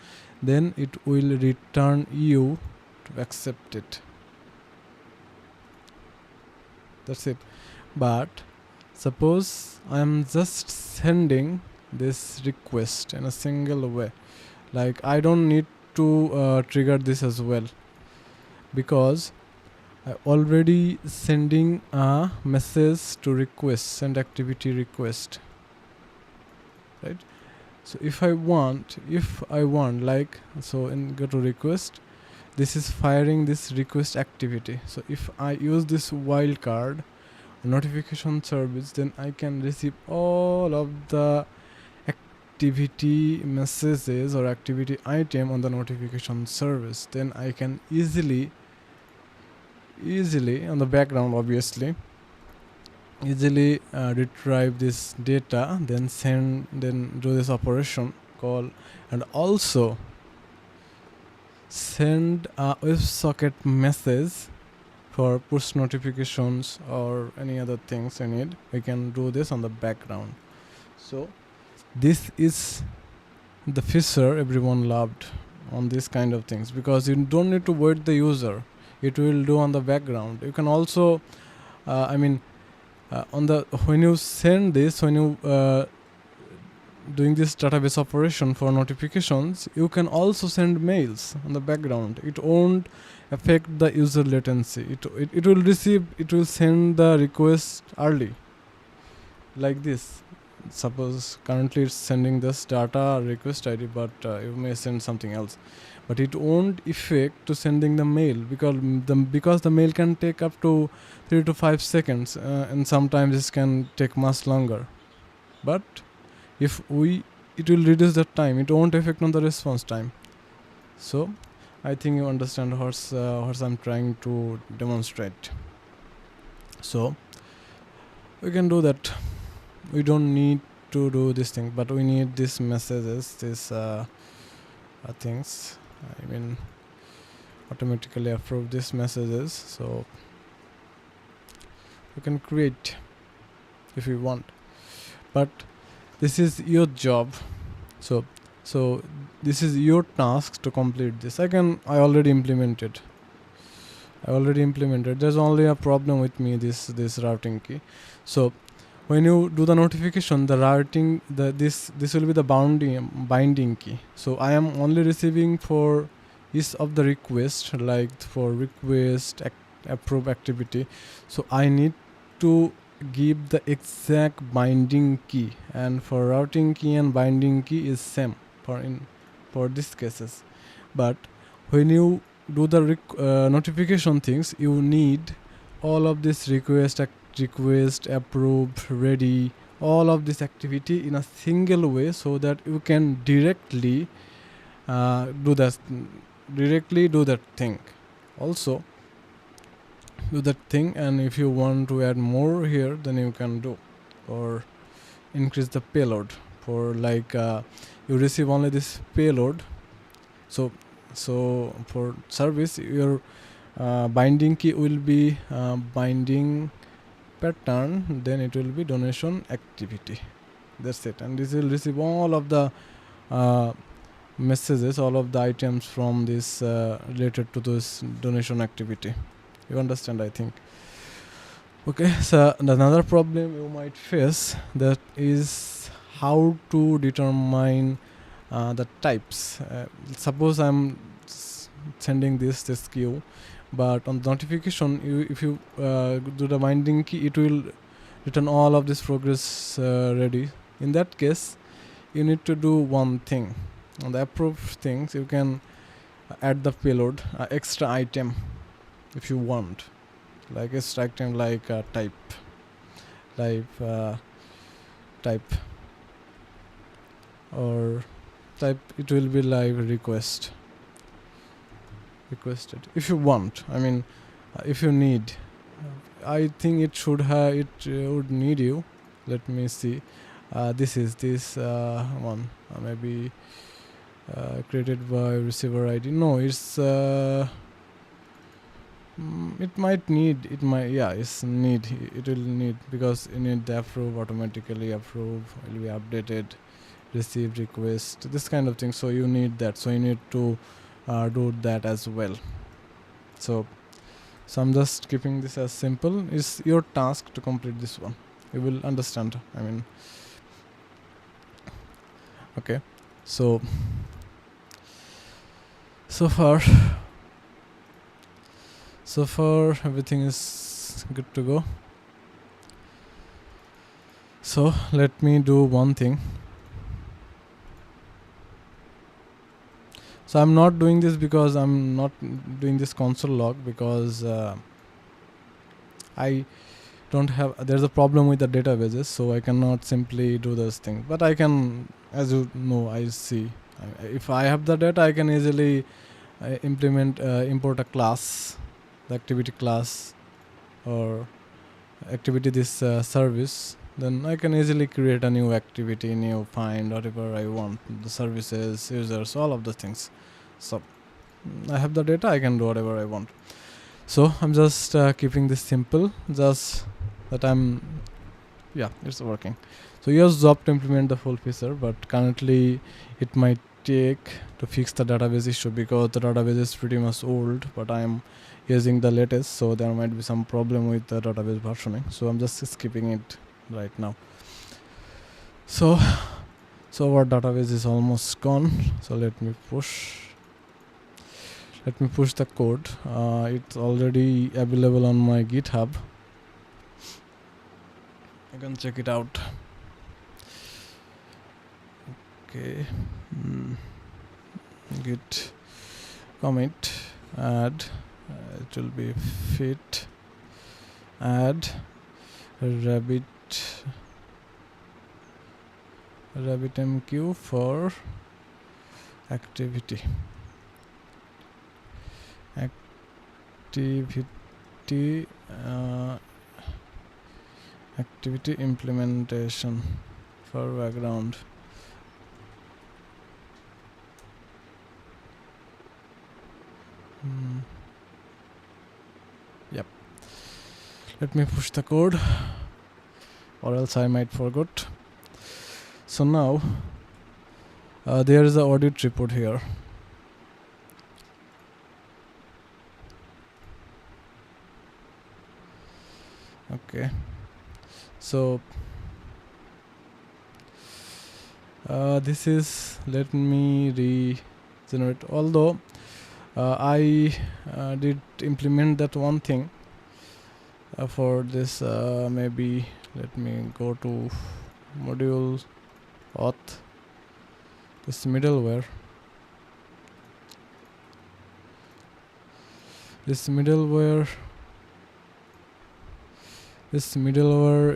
then it will return you to accept it. That's it. But suppose I am just sending this request in a single way, like I don't need to trigger this as well, because I already sending a message to request, send activity request, right? So if I want like, so in go to request, this is firing this request activity. So if I use this wildcard notification service, then I can receive all of the activity messages or activity item on the notification service. Then I can easily on the background obviously easily retrieve this data, then do this operation call, and also send a WebSocket message for push notifications or any other things I need. We can do this on the background. So this is the feature everyone loved on this kind of things, because you don't need to wait the user, it will do on the background. You can also on the when you send this, when you doing this database operation for notifications, you can also send mails on the background. It won't affect the user latency. It will send the request early, like this. suppose currently it's sending this data request ID, but you may send something else, but it won't affect to sending the mail, because the mail can take up to 3 to 5 seconds, and sometimes this can take much longer. But if it will reduce the time, it won't affect on the response time. So I think you understand what I'm trying to demonstrate. So we can do that. We don't need to do this thing, but we need these messages, these things. I mean, automatically approve these messages. So you can create if you want, but this is your job. So this is your task to complete this. I already implemented. There's only a problem with me, this routing key. So when you do the notification, the routing, this will be the binding key. So I am only receiving for each of the request, like for request approve activity. So I need to give the exact binding key, and for routing key and binding key is same for these cases. But when you do the notification things, you need all of this request approve, ready, all of this activity in a single way, so that you can directly do that thing. Also do that thing, and if you want to add more here, then you can do, or increase the payload for like you receive only this payload. So for service, your binding key will be binding pattern, then it will be donation activity. That's it, and this will receive all of the messages, all of the items from this related to this donation activity. You understand, I think. Okay, so another problem you might face, that is how to determine the types. Suppose I'm sending this queue, but on the notification, if you do the binding key, it will return all of this progress ready. In that case, you need to do one thing. On the approved things, you can add the payload, extra item, if you want, like extra item, like type, or type, it will be like requested, if you want. I mean, if you need, I think it should have, it would need you. Let me see. This is this one, maybe created by receiver ID. No, it's it might need, it will need, because you need the approve, automatically approve, will be updated, receive request, this kind of thing. So you need that, so you need to do that as well. So I'm just keeping this as simple. It's your task to complete this one. You will understand, I mean. Okay, so far everything is good to go. So let me do one thing. So I'm not doing this because I'm not doing this console log, because I don't have, there's a problem with the databases, so I cannot simply do this thing. But I can, as you know, I see, if I have the data, I can easily import a class, the activity class, or activity this service. Then I can easily create a new activity, new find, whatever I want, the services, users, all of the things. So I have the data, I can do whatever I want. So I'm just keeping this simple, just that it's working. So here's job to implement the full feature, but currently it might take to fix the database issue, because the database is pretty much old, but I am using the latest, so there might be some problem with the database versioning. So I'm just skipping it right now. So our database is almost gone. So let me push the code. It's already available on my GitHub. You can check it out. Okay. Git commit add it will be fit add rabbit mq for activity uh, activity implementation for background. Yep, let me push the code or else I might forget. So now there is an audit report here. Okay, so this is, let me regenerate, although I did implement that one thing for this. Maybe let me go to module auth, this middleware. This middleware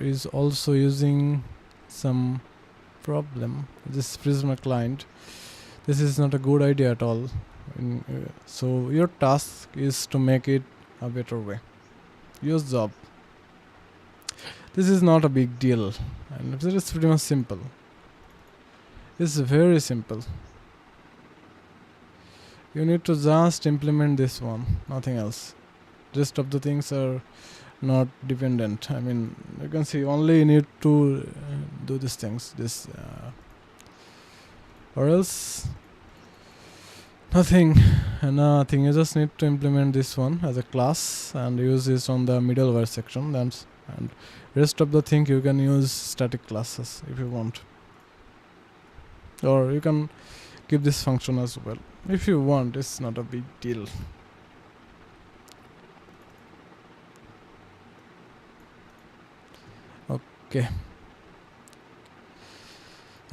is also using some problem. This Prisma client, this is not a good idea at all. So your task is to make it a better way. Use job. This is not a big deal, and it is pretty much simple. It's very simple. You need to just implement this one, nothing else. Rest of the things are not dependent. I mean, you can see only need to do these things, or else nothing. You just need to implement this one as a class and use this on the middleware section. And rest of the thing you can use static classes if you want, or you can keep this function as well if you want. It's not a big deal.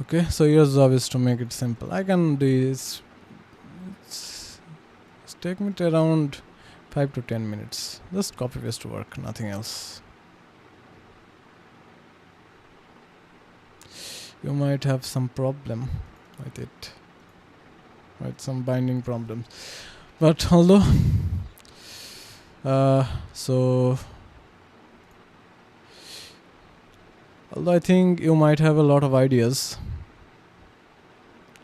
Okay, so your job is to make it simple. I can do this. It's take me to around 5 to 10 minutes. Just copy paste work, nothing else. You might have some problem with it, right? Some binding problems, but although I think you might have a lot of ideas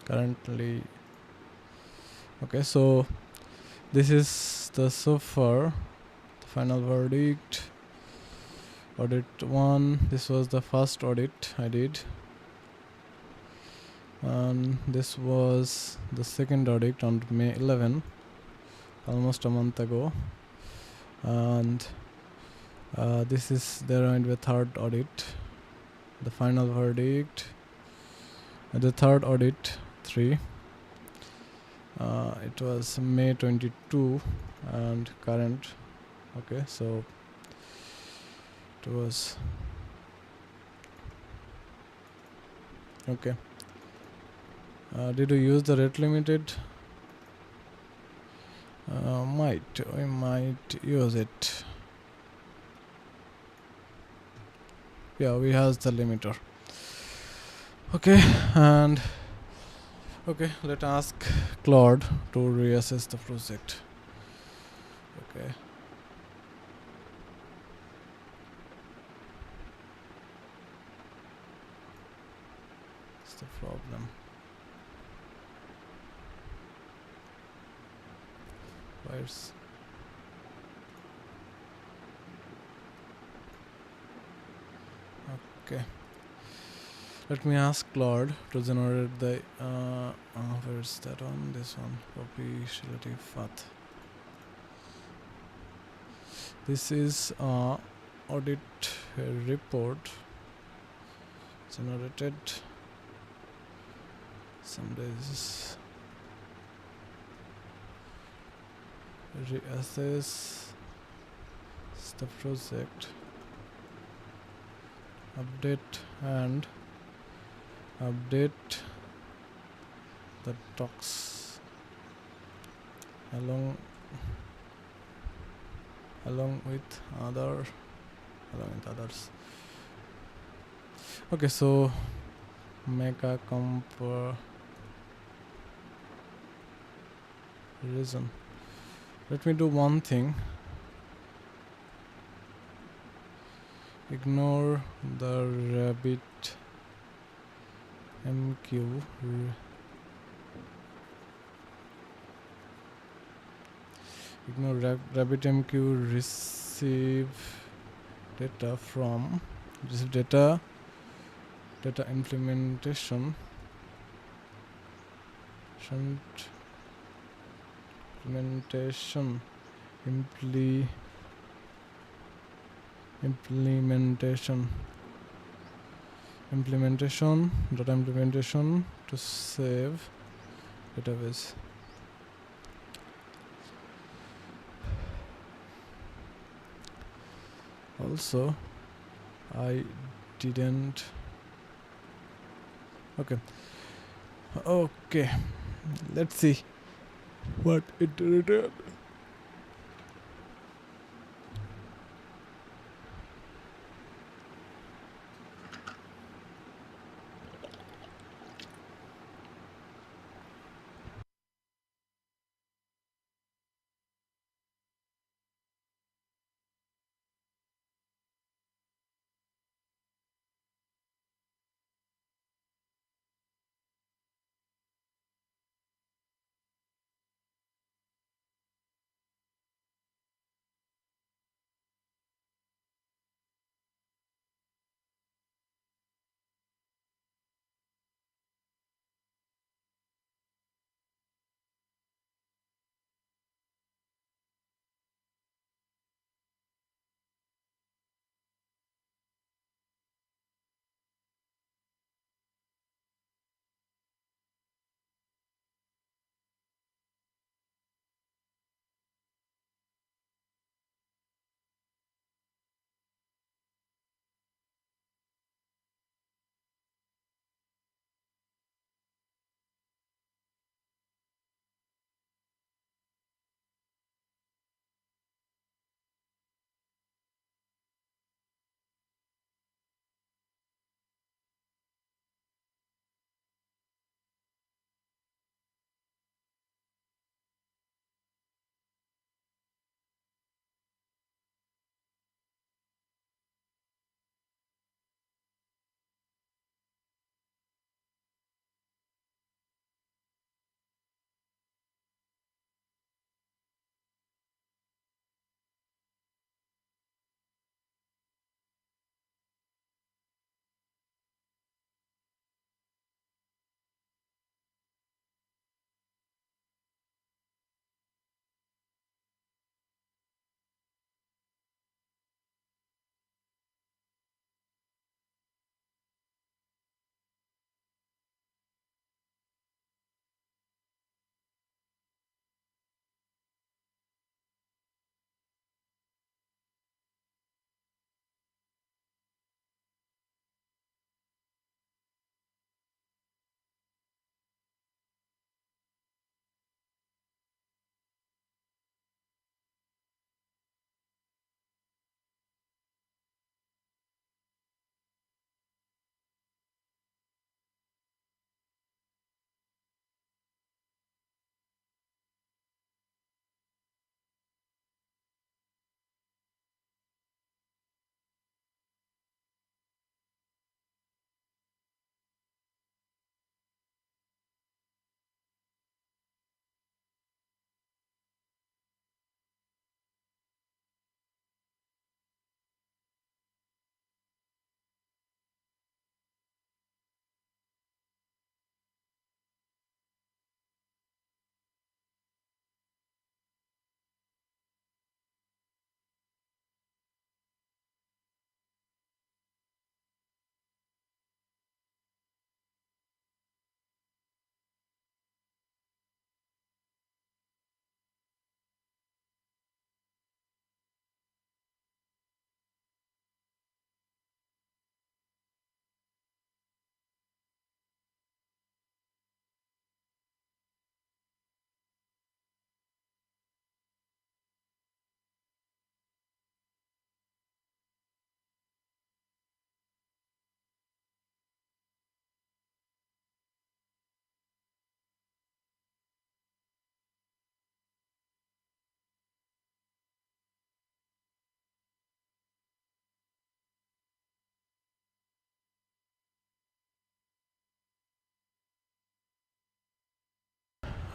currently. Okay, so this is the so far the final verdict. Audit 1, this was the first audit I did, and this was the second audit on May 11, almost a month ago, and this is the third audit, the final verdict, the third audit 3. It was May 22 and current. Okay, so it was okay. Did you use the rate limited? We might use it. Yeah, we have the limiter. Okay, and okay, let's ask Claude to reassess the project. Okay. What's the problem? Where's okay. Let me ask Claude to generate the where's that one? This one. Copy relative path. This is audit report generated. Some days reassess the project, update and update that talks along along with other along with others. Okay, so make a comparison. Let me do one thing. Ignore the rabbit MQ. Ignore RabbitMQ receive receive data implementation shunt implementation implementation data implementation to save database. Also, I didn't. Okay, let's see what it returned.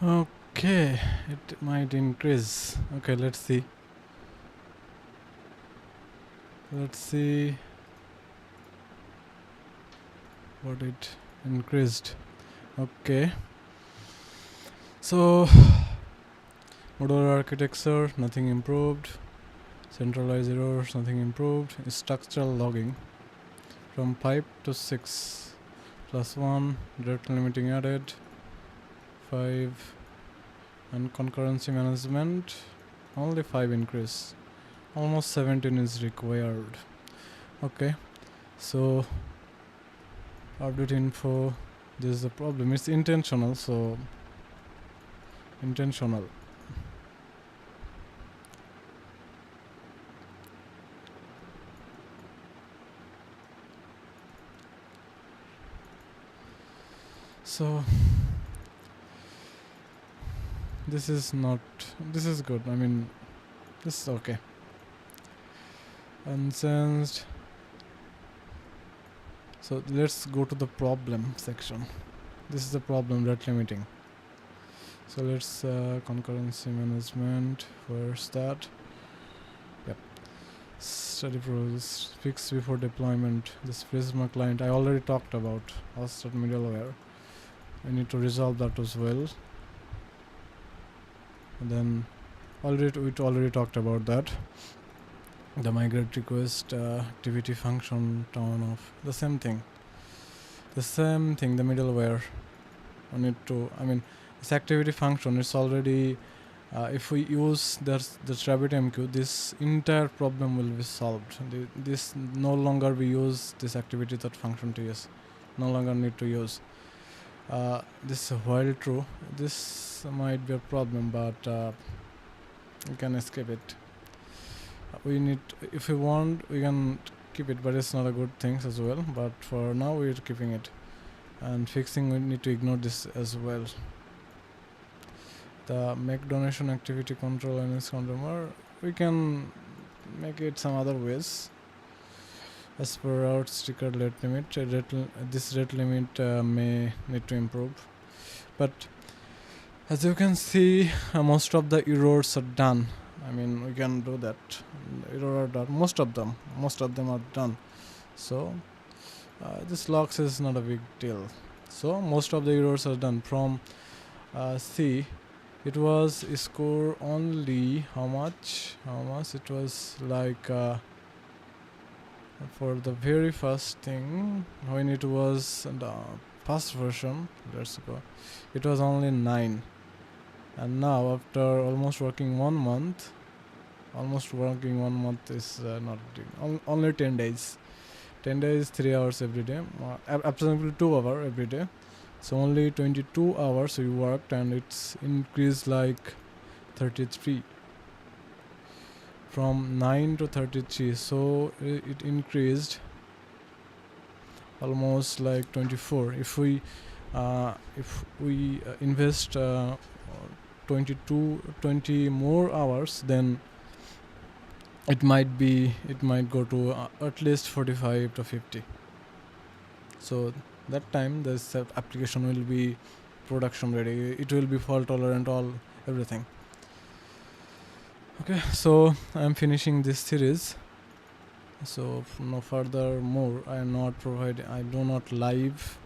Okay, it might increase. Okay, let's see. Let's see what it increased. Okay, so modular architecture, nothing improved. Centralized errors, nothing improved. Structural logging from 5 to 6 plus 1. Rate limiting added 5. And concurrency management, only 5 increase. Almost 17 is required. Okay, so update info. This is the problem. It's intentional, so intentional. So this is not. This is good. I mean, this is okay. Unsensed. So let's go to the problem section. This is the problem, rate limiting. So let's concurrency management. Where's that? Yep. Study rules fix before deployment. This Prisma client I already talked about. Hosted middleware. I need to resolve that as well. And then we already talked about that. The migrate request activity function turn off. The same thing. The middleware. I need to. I mean, this activity function. It's already. If we use the RabbitMQ, this entire problem will be solved. This no longer we use this activity that function to use. No longer need to use. This while true. This might be a problem, but we can escape it. We need, if we want, we can keep it, but it's not a good thing as well. But for now, we're keeping it. And fixing, we need to ignore this as well. The make donation activity control and its consumer, we can make it some other ways. As per our sticker rate limit, this rate limit may need to improve. But as you can see, most of the errors are done. I mean, we can do that. Error are done. Most of them are done. So this logs is not a big deal. So most of the errors are done. From C, it was score only how much? It was like for the very first thing when it was the first version. Let's go. It was only 9. And now after almost working 1 month is not only 10 days. 10 days, 3 hours every day, approximately 2 hours every day. So only 22 hours we worked, and it's increased like 33 from 9 to 33. So it increased almost like 24. If we invest 20 more hours, then it might go to at least 45 to 50. So that time this application will be production ready. It will be fault tolerant, everything. Okay, so I'm finishing this series. So no further more, I do not live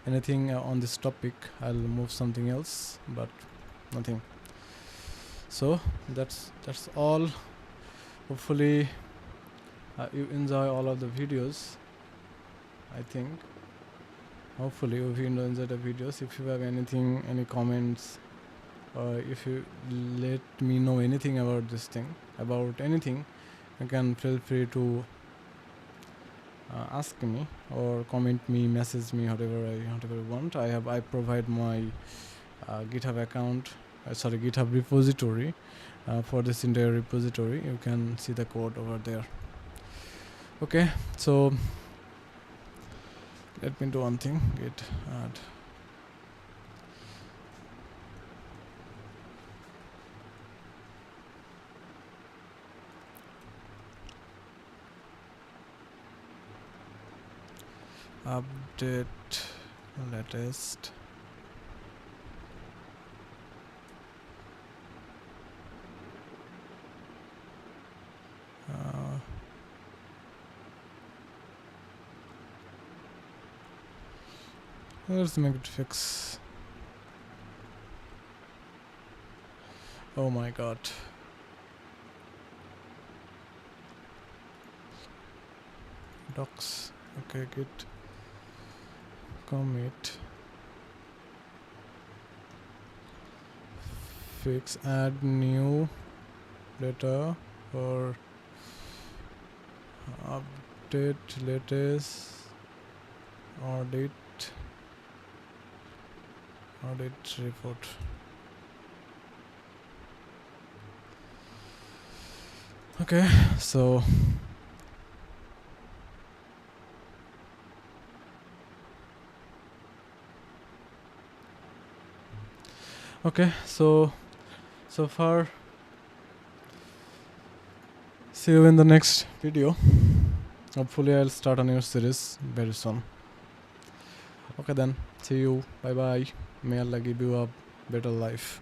anything on this topic. I'll move something else, but nothing. So that's all. Hopefully you enjoy all of the videos. I think hopefully if you enjoy the videos, if you have anything, any comments, or if you let me know anything about this thing, about anything, you can feel free to ask me or comment me, message me, whatever you want. I provide my GitHub account, GitHub repository. For this entire repository, you can see the code over there. Okay, so let me do one thing. Git add. Update latest Let's make it fix. Oh my god. Docs. Okay, git commit fix add new data or update latest audit report. Okay, so okay, so far, see you in the next video. Hopefully I'll start a new series very soon. Okay then, see you, bye bye. May Allah give you a better life.